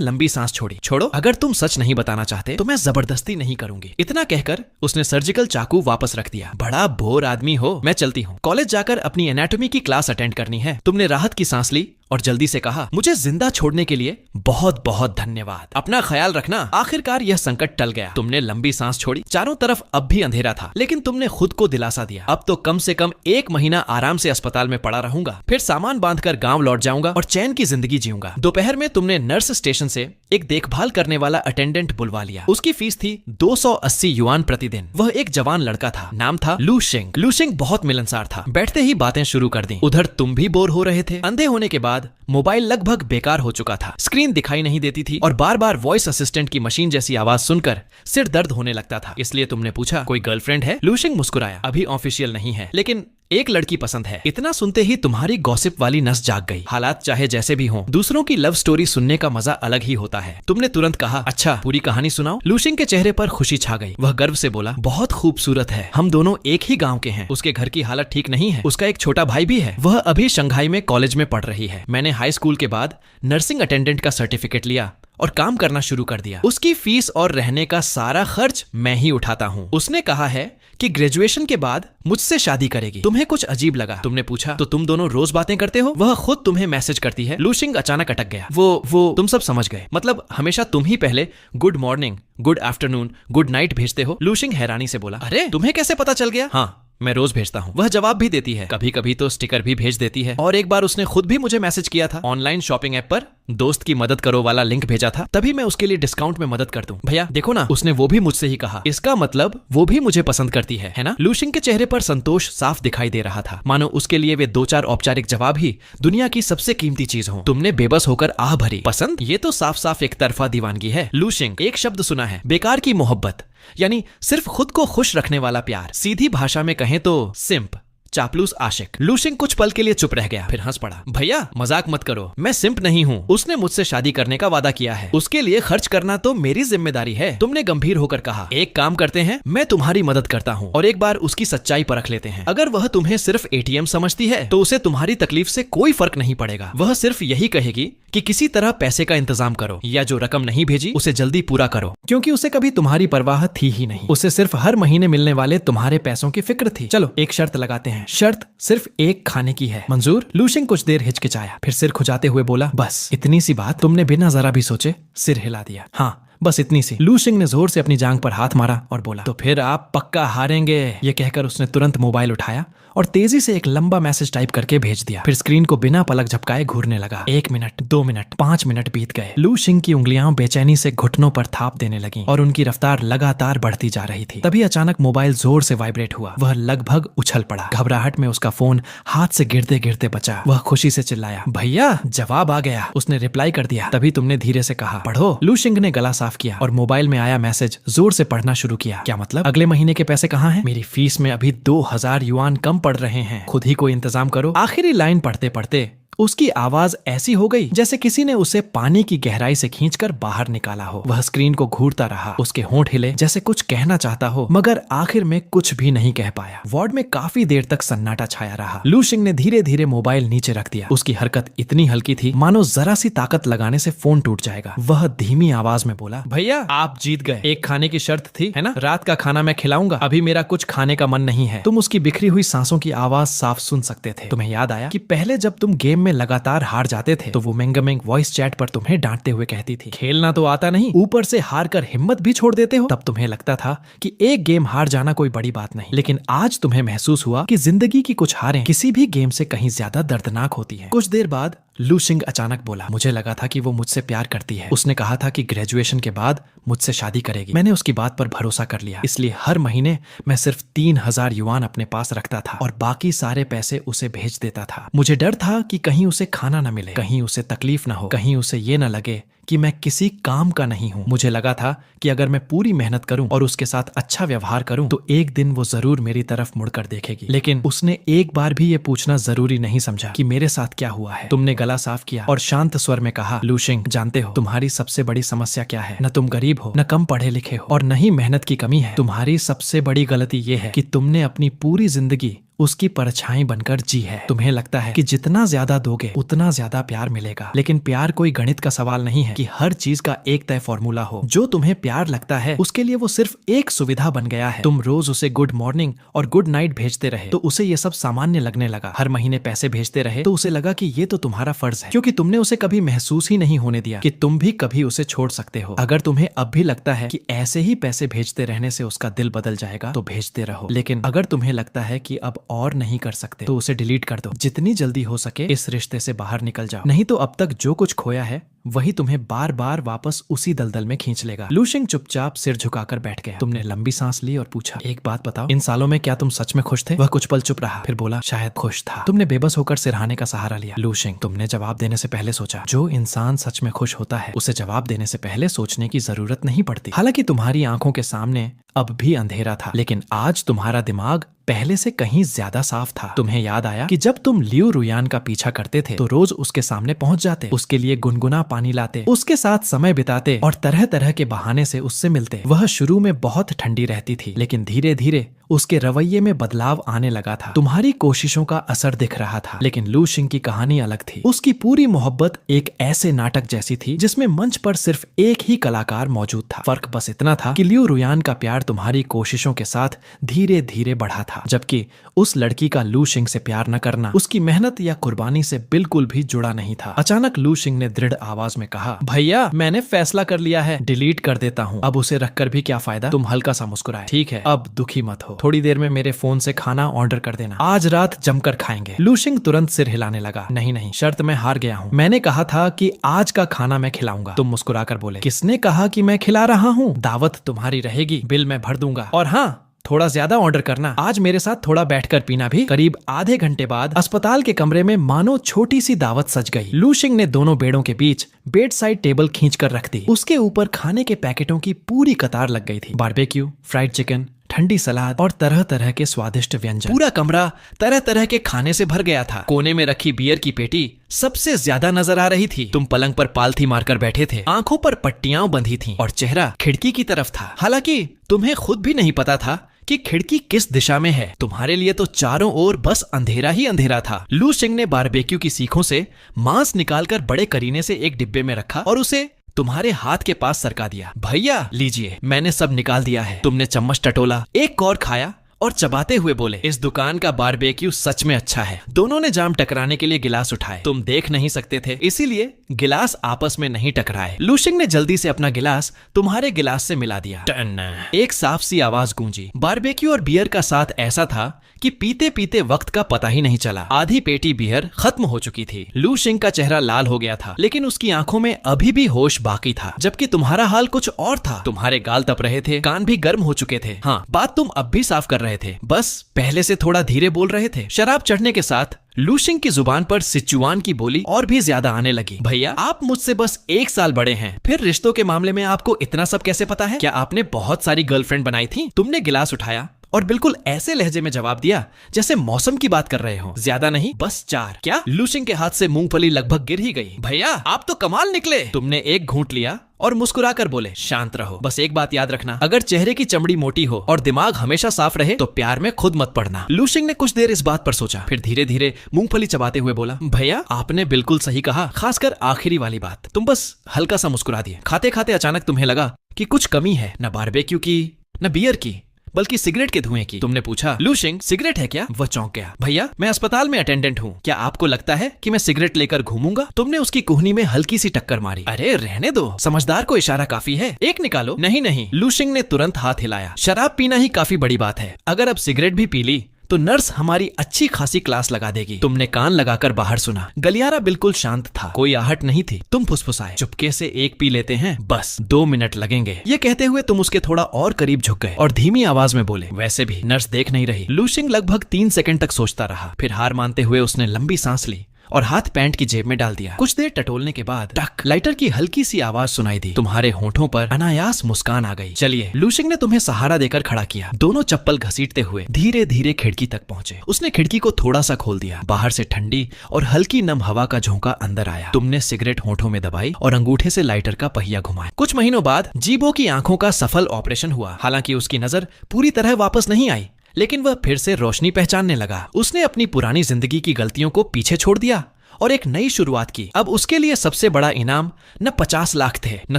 लंबी सांस छोड़ी। छोड़ो, अगर तुम सच नहीं बताना चाहते तो मैं जबरदस्ती नहीं करूंगी। इतना कहकर उसने सर्जिकल चाकू वापस रख दिया। बड़ा बोर आदमी हो, मैं चलती हूँ। कॉलेज जाकर अपनी एनाटॉमी की क्लास अटेंड करनी है। तुमने राहत की सांस ली और जल्दी से कहा, मुझे जिंदा छोड़ने के लिए बहुत बहुत धन्यवाद। अपना ख्याल रखना। आखिरकार यह संकट टल गया। तुमने लंबी सांस छोड़ी। चारों तरफ अब भी अंधेरा था, लेकिन तुमने खुद को दिलासा दिया, अब तो कम से कम 1 महीना आराम से अस्पताल में पड़ा रहूंगा, फिर सामान बांधकर गांव लौट जाऊंगा और चैन की जिंदगी जीऊंगा। दोपहर में तुमने नर्स स्टेशन से एक देखभाल करने वाला अटेंडेंट बुलवा लिया। उसकी फीस थी 280 युआन प्रतिदिन। वह एक जवान लड़का था। नाम था लू शिंग। लू शिंग बहुत मिलनसार था। बैठते ही बातें शुरू कर दी। उधर तुम भी बोर हो रहे थे। अंधे होने के बाद मोबाइल लगभग बेकार हो चुका था। स्क्रीन दिखाई नहीं देती थी और बार बार वॉइस असिस्टेंट की मशीन जैसी आवाज सुनकर सिर दर्द होने लगता था। इसलिए तुमने पूछा, कोई गर्लफ्रेंड है? लू शिंग मुस्कुराया, अभी ऑफिशियल नहीं है, लेकिन एक लड़की पसंद है। इतना सुनते ही तुम्हारी गॉसिप वाली नस जाग गई। हालात चाहे जैसे भी हों, दूसरों की लव स्टोरी सुनने का मजा अलग ही होता है। तुमने तुरंत कहा, अच्छा पूरी कहानी सुनाओ। लू शिंग के चेहरे पर खुशी छा गई। वह गर्व से बोला, बहुत खूबसूरत है। हम दोनों एक ही गांव के हैं। उसके घर की हालत ठीक नहीं है। उसका एक छोटा भाई भी है। वह अभी शंघाई में कॉलेज में पढ़ रही है। मैंने हाई स्कूल के बाद नर्सिंग अटेंडेंट का सर्टिफिकेट लिया और काम करना शुरू कर दिया। उसकी फीस और रहने का सारा खर्च मैं ही उठाता हूँ। उसने कहा है कि ग्रेजुएशन के बाद मुझसे शादी करेगी। तुम्हें कुछ अजीब लगा। तुमने पूछा, तो तुम दोनों रोज बातें करते हो? वह खुद तुम्हें मैसेज करती है। लू शिंग अचानक अटक गया। वो तुम सब समझ गए। मतलब हमेशा तुम ही पहले good morning, good afternoon, good night भेजते हो? लू शिंग हैरानी से बोला, अरे तुम्हें कैसे पता चल गया? हाँ, मैं रोज भेजता हूँ। वह जवाब भी देती है, कभी कभी तो स्टिकर भी भेज देती है। और एक बार उसने खुद भी मुझे मैसेज किया था। ऑनलाइन शॉपिंग ऐप पर दोस्त की मदद करो वाला लिंक भेजा था, तभी मैं उसके लिए डिस्काउंट में मदद कर दूं। भैया देखो ना, उसने वो भी मुझसे ही कहा। इसका मतलब वो भी मुझे पसंद करती है ना? लू शिंग के चेहरे पर संतोष साफ दिखाई दे रहा था, मानो उसके लिए वे 2-4 औपचारिक जवाब ही दुनिया की सबसे कीमती चीज हो। तुमने बेबस होकर आह भरी, पसंद? ये तो साफ साफ एक तरफा दीवानगी है। लू शिंग, एक शब्द सुना है, बेकार की मोहब्बत, यानी सिर्फ खुद को खुश रखने वाला प्यार। सीधी भाषा में कहें तो सिंप, चापलूस आशिक। लू शिंग कुछ पल के लिए चुप रह गया, फिर हंस पड़ा। भैया मजाक मत करो, मैं सिंप नहीं हूँ। उसने मुझसे शादी करने का वादा किया है। उसके लिए खर्च करना तो मेरी जिम्मेदारी है। तुमने गंभीर होकर कहा, एक काम करते हैं, मैं तुम्हारी मदद करता हूँ और एक बार उसकी सच्चाई परख लेते हैं। अगर वह तुम्हें सिर्फ एटीएम समझती है तो उसे तुम्हारी तकलीफ से कोई फर्क नहीं पड़ेगा। वह सिर्फ यही कहेगी कि किसी तरह पैसे का इंतजाम करो, या जो रकम नहीं भेजी उसे जल्दी पूरा करो, क्योंकि उसे कभी तुम्हारी परवाह थी ही नहीं। उसे सिर्फ हर महीने मिलने वाले तुम्हारे पैसों की फिक्र थी। चलो एक शर्त लगाते हैं। शर्त सिर्फ एक खाने की है, मंजूर? लू शिंग कुछ देर हिचकिचाया, फिर सिर खुजाते हुए बोला, बस इतनी सी बात? तुमने बिना जरा भी सोचे सिर हिला दिया। हाँ बस इतनी सी। लू शिंग ने जोर से अपनी जांघ पर हाथ मारा और बोला, तो फिर आप पक्का हारेंगे। ये कहकर उसने तुरंत मोबाइल उठाया और तेजी से एक लंबा मैसेज टाइप करके भेज दिया। फिर स्क्रीन को बिना पलक झपकाए घूरने लगा। 1 मिनट, 2 मिनट, 5 मिनट बीत गए। लू शिंग की उंगलियां बेचैनी से घुटनों पर थाप देने लगीं और उनकी रफ्तार लगातार बढ़ती जा रही थी। तभी अचानक मोबाइल जोर से वाइब्रेट हुआ। वह लगभग उछल पड़ा। घबराहट में उसका फोन हाथ से गिरते गिरते बचा। वह खुशी से चिल्लाया, भैया जवाब आ गया। उसने रिप्लाई कर दिया। तभी तुमने धीरे से कहा, पढ़ो। लू शिंग ने गला साफ किया और मोबाइल में आया मैसेज जोर से पढ़ना शुरू किया। क्या मतलब? अगले महीने के पैसे कहाँ हैं? मेरी फीस में अभी 2000 युआन कम पड़ रहे हैं। खुद ही कोई इंतजाम करो। आखिरी लाइन पढ़ते पढ़ते उसकी आवाज ऐसी हो गई जैसे किसी ने उसे पानी की गहराई से खींचकर बाहर निकाला हो। वह स्क्रीन को घूरता रहा। उसके होंठ हिले जैसे कुछ कहना चाहता हो, मगर आखिर में कुछ भी नहीं कह पाया। वार्ड में काफी देर तक सन्नाटा छाया रहा। लू शिंग ने धीरे धीरे मोबाइल नीचे रख दिया। उसकी हरकत इतनी हल्की थी मानो जरा सी ताकत लगाने से फोन टूट जाएगा। वह धीमी आवाज में बोला, भैया आप जीत गए। एक खाने की शर्त थी, है ना? रात का खाना मैं खिलाऊंगा। अभी मेरा कुछ खाने का मन नहीं है। तुम उसकी बिखरी हुई सांसों की आवाज साफ सुन सकते थे। तुम्हें याद आया कि पहले जब तुम गेम में लगातार हार जाते थे तो वो मेंगमेंग वॉइस चैट पर तुम्हें डांटते हुए कहती थी, खेलना तो आता नहीं, ऊपर से हार कर हिम्मत भी छोड़ देते हो। तब तुम्हें लगता था कि एक गेम हार जाना कोई बड़ी बात नहीं, लेकिन आज तुम्हें महसूस हुआ कि जिंदगी की कुछ हारें किसी भी गेम से कहीं ज्यादा दर्दनाक होती हैं। कुछ देर बाद लू शिंग अचानक बोला, मुझे लगा था कि वो मुझसे प्यार करती है। उसने कहा था कि ग्रेजुएशन के बाद मुझसे शादी करेगी। मैंने उसकी बात पर भरोसा कर लिया, इसलिए हर महीने मैं सिर्फ 3000 युआन अपने पास रखता था और बाकी सारे पैसे उसे भेज देता था। मुझे डर था कि कहीं उसे खाना न मिले, कहीं उसे तकलीफ न हो, कहीं उसे ये न लगे कि मैं किसी काम का नहीं हूँ। मुझे लगा था कि अगर मैं पूरी मेहनत करूं और उसके साथ अच्छा व्यवहार करूं तो एक दिन वो जरूर मेरी तरफ मुड़कर देखेगी। लेकिन उसने एक बार भी ये पूछना जरूरी नहीं समझा कि मेरे साथ क्या हुआ है। तुमने गला साफ किया और शांत स्वर में कहा, लू शिंग जानते हो तुम्हारी सबसे बड़ी समस्या क्या है? न तुम गरीब हो, न कम पढ़े लिखे हो और न ही मेहनत की कमी है। तुम्हारी सबसे बड़ी गलती ये है कि तुमने अपनी पूरी जिंदगी उसकी परछाई बनकर जी है। तुम्हें लगता है कि जितना ज्यादा दोगे उतना ज्यादा प्यार मिलेगा, लेकिन प्यार कोई गणित का सवाल नहीं है कि हर चीज का एक तय फॉर्मूला हो। जो तुम्हें प्यार लगता है उसके लिए वो सिर्फ एक सुविधा बन गया है। तुम रोज उसे गुड मॉर्निंग और गुड नाइट भेजते रहे तो उसे ये सब सामान्य लगने लगा। हर महीने पैसे भेजते रहे तो उसे लगा कि ये तो तुम्हारा फर्ज है, क्योंकि तुमने उसे कभी महसूस ही नहीं होने दिया कि तुम भी कभी उसे छोड़ सकते हो। अगर तुम्हें अब भी लगता है कि ऐसे ही पैसे भेजते रहने से उसका दिल बदल जाएगा तो भेजते रहो, लेकिन अगर तुम्हें लगता है कि अब और नहीं कर सकते तो उसे डिलीट कर दो। जितनी जल्दी हो सके इस रिश्ते से बाहर निकल जाओ, नहीं तो अब तक जो कुछ खोया है वही तुम्हें बार बार वापस उसी दलदल में खींच लेगा। लूशिंग चुपचाप सिर झुकाकर बैठ गया। तुमने लंबी सांस ली और पूछा, एक बात बताओ, इन सालों में क्या तुम सच में खुश थे? वह कुछ पल चुप रहा, फिर बोला, शायद खुश था। तुमने बेबस होकर सिरहाने का सहारा लिया। लूशिंग, तुमने जवाब देने से पहले सोचा। जो इंसान सच में खुश होता है उसे जवाब देने से पहले सोचने की जरूरत नहीं पड़ती। हालांकि तुम्हारी आंखों के सामने अब भी अंधेरा था, लेकिन आज तुम्हारा दिमाग पहले से कहीं ज्यादा साफ था। तुम्हें याद आया कि जब तुम लियू रुयान का पीछा करते थे तो रोज उसके सामने पहुंच जाते, उसके लिए गुनगुना पानी लाते, उसके साथ समय बिताते और तरह तरह के बहाने से उससे मिलते। वह शुरू में बहुत ठंडी रहती थी, लेकिन धीरे धीरे उसके रवैये में बदलाव आने लगा था। तुम्हारी कोशिशों का असर दिख रहा था, लेकिन लूशिंग की कहानी अलग थी। उसकी पूरी मोहब्बत एक ऐसे नाटक जैसी थी जिसमें मंच पर सिर्फ एक ही कलाकार मौजूद था। फर्क बस इतना था कि लियू रुयान का प्यार तुम्हारी कोशिशों के साथ धीरे धीरे बढ़ा था, जबकि उस लड़की का लूशिंग से प्यार न करना उसकी मेहनत या कुर्बानी से बिल्कुल भी जुड़ा नहीं था। अचानक लूशिंग ने दृढ़ आवाज में कहा, भैया मैंने फैसला कर लिया है, डिलीट कर देता हूँ। अब उसे रखकर भी क्या फायदा? तुम हल्का सा मुस्कुराए। ठीक है, अब दुखी मत हो, थोड़ी देर में मेरे फोन से खाना ऑर्डर कर देना, आज रात जमकर खाएंगे। लूशिंग तुरंत सिर हिलाने लगा। नहीं नहीं, शर्त मैं हार गया हूँ। मैंने कहा था कि आज का खाना मैं खिलाऊंगा। तुम मुस्कुराकर बोले, किसने कहा कि मैं खिला रहा हूँ? दावत तुम्हारी रहेगी, बिल मैं भर दूंगा, और हाँ, थोड़ा ज्यादा ऑर्डर करना। आज मेरे साथ थोड़ा बैठकर पीना भी। करीब आधे घंटे बाद अस्पताल के कमरे में मानो छोटी सी दावत सज गई। लूशिंग ने दोनों बेडों के बीच बेड साइड टेबल खींचकर रख दी। उसके ऊपर खाने के पैकेटों की पूरी कतार लग गई थी। बारबेक्यू, फ्राइड चिकन, ठंडी सलाद और तरह तरह के स्वादिष्ट व्यंजन। पूरा कमरा तरह तरह के खाने से भर गया था। कोने में रखी बियर की पेटी सबसे ज्यादा नजर आ रही थी। तुम पलंग पर पालथी मारकर बैठे थे, आंखों पर पट्टियां बंधी थीं और चेहरा खिड़की की तरफ था। हालांकि तुम्हें खुद भी नहीं पता था कि खिड़की किस दिशा में है। तुम्हारे लिए तो चारों ओर बस अंधेरा ही अंधेरा था। लूशिंग ने बारबेक्यू की सीखों से मांस निकालकर बड़े करीने से एक डिब्बे में रखा और उसे तुम्हारे हाथ के पास सरका दिया। भैया लीजिए, मैंने सब निकाल दिया है। तुमने चम्मच टटोला, एक कौर खाया और चबाते हुए बोले, इस दुकान का बारबेक्यू सच में अच्छा है। दोनों ने जाम टकराने के लिए गिलास उठाए। तुम देख नहीं सकते थे, इसीलिए गिलास आपस में नहीं टकराए। लूशिंग ने जल्दी से अपना गिलास तुम्हारे गिलास से मिला दिया। टन, एक साफ सी आवाज गूंजी। बारबेक्यू और बियर का साथ ऐसा था कि पीते पीते वक्त का पता ही नहीं चला। आधी पेटी बियर खत्म हो चुकी थी। लूशिंग का चेहरा लाल हो गया था, लेकिन उसकी आंखों में अभी भी होश बाकी था, जबकि तुम्हारा हाल कुछ और था। तुम्हारे गाल तप रहे थे, कान भी गर्म हो चुके थे। हाँ, बात तुम अब भी साफ कर रहे थे, बस पहले से थोड़ा धीरे बोल रहे थे। शराब चढ़ने के साथ लूशिंग की जुबान पर सिचुआन की बोली और भी ज्यादा आने लगी। भैया, आप मुझसे बस 1 साल बड़े हैं, फिर रिश्तों के मामले में आपको इतना सब कैसे पता है? क्या आपने बहुत सारी गर्लफ्रेंड बनाई थी? तुमने गिलास उठाया और बिल्कुल ऐसे लहजे में जवाब दिया जैसे मौसम की बात कर रहे हो। ज्यादा नहीं, बस 4। क्या? लूशिंग के हाथ से मूंगफली लगभग गिर ही गई। भैया, आप तो कमाल निकले। तुमने एक घूंट लिया और मुस्कुराकर बोले, शांत रहो, बस एक बात याद रखना, अगर चेहरे की चमड़ी मोटी हो और दिमाग हमेशा साफ रहे तो प्यार में खुद मत पड़ना। लूशिंग ने कुछ देर इस बात पर सोचा, फिर धीरे धीरे मूंगफली चबाते हुए बोला, भैया आपने बिल्कुल सही कहा, खासकर आखिरी वाली बात। तुम बस हल्का सा मुस्कुरा दिए। खाते खाते अचानक तुम्हें लगा कि कुछ कमी है, न बारबेक्यू की, न बियर की, बल्कि सिगरेट के धुएं की। तुमने पूछा, लूशिंग सिगरेट है क्या? वह चौंक गया। भैया, मैं अस्पताल में अटेंडेंट हूँ, क्या आपको लगता है कि मैं सिगरेट लेकर घूमूंगा? तुमने उसकी कुहनी में हल्की सी टक्कर मारी। अरे रहने दो, समझदार को इशारा काफी है, एक निकालो। नहीं नहीं, लूशिंग ने तुरंत हाथ हिलाया। शराब पीना ही काफी बड़ी बात है, अगर अब सिगरेट भी पी ली तो नर्स हमारी अच्छी खासी क्लास लगा देगी। तुमने कान लगाकर बाहर सुना। गलियारा बिल्कुल शांत था, कोई आहट नहीं थी। तुम फुसफुसाए, चुपके से एक पी लेते हैं, बस 2 मिनट लगेंगे। ये कहते हुए तुम उसके थोड़ा और करीब झुक गए और धीमी आवाज में बोले, वैसे भी नर्स देख नहीं रही। लूशिंग लगभग 3 सेकंड तक सोचता रहा, फिर हार मानते हुए उसने लंबी सांस ली और हाथ पैंट की जेब में डाल दिया। कुछ देर टटोलने के बाद टक, लाइटर की हल्की सी आवाज सुनाई दी। तुम्हारे होठों पर अनायास मुस्कान आ गई। चलिए, लूशिंग ने तुम्हें सहारा देकर खड़ा किया। दोनों चप्पल घसीटते हुए धीरे धीरे खिड़की तक पहुंचे। उसने खिड़की को थोड़ा सा खोल दिया। बाहर से ठंडी और हल्की नम हवा का झोंका अंदर आया। तुमने सिगरेट होठों में दबाई और अंगूठे से लाइटर का पहिया घुमाया। कुछ महीनों बाद जीबो की आंखों का सफल ऑपरेशन हुआ। हालांकि उसकी नजर पूरी तरह वापस नहीं आई, लेकिन वह फिर से रोशनी पहचानने लगा। उसने अपनी पुरानी जिंदगी की गलतियों को पीछे छोड़ दिया और एक नई शुरुआत की। अब उसके लिए सबसे बड़ा इनाम न 50 लाख थे, न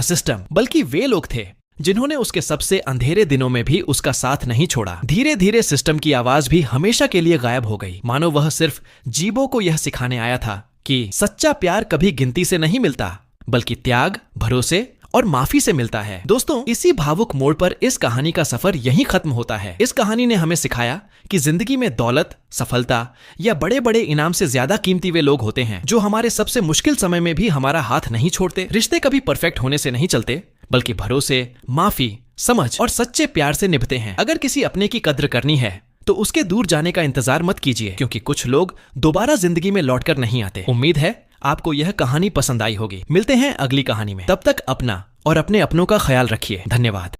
सिस्टम, बल्कि वे लोग थे जिन्होंने उसके सबसे अंधेरे दिनों में भी उसका साथ नहीं छोड़ा। धीरे धीरे सिस्टम की आवाज भी हमेशा के लिए गायब हो गई, मानो वह सिर्फ जीबो को यह सिखाने आया था कि सच्चा प्यार कभी गिनती से नहीं मिलता, बल्कि त्याग, भरोसे और माफी से मिलता है। दोस्तों, इसी भावुक मोड़ पर इस कहानी का सफर यहीं खत्म होता है। इस कहानी ने हमें सिखाया कि जिंदगी में दौलत, सफलता या बड़े बड़े इनाम से ज्यादा कीमती वे लोग होते हैं जो हमारे सबसे मुश्किल समय में भी हमारा हाथ नहीं छोड़ते। रिश्ते कभी परफेक्ट होने से नहीं चलते, बल्कि भरोसे, माफी, समझ और सच्चे प्यार से निभते हैं। अगर किसी अपने की कद्र करनी है तो उसके दूर जाने का इंतजार मत कीजिए, क्योंकि कुछ लोग दोबारा जिंदगी में लौटकर नहीं आते। उम्मीद है आपको यह कहानी पसंद आई होगी। मिलते हैं अगली कहानी में। तब तक अपना और अपने अपनों का ख्याल रखिए। धन्यवाद।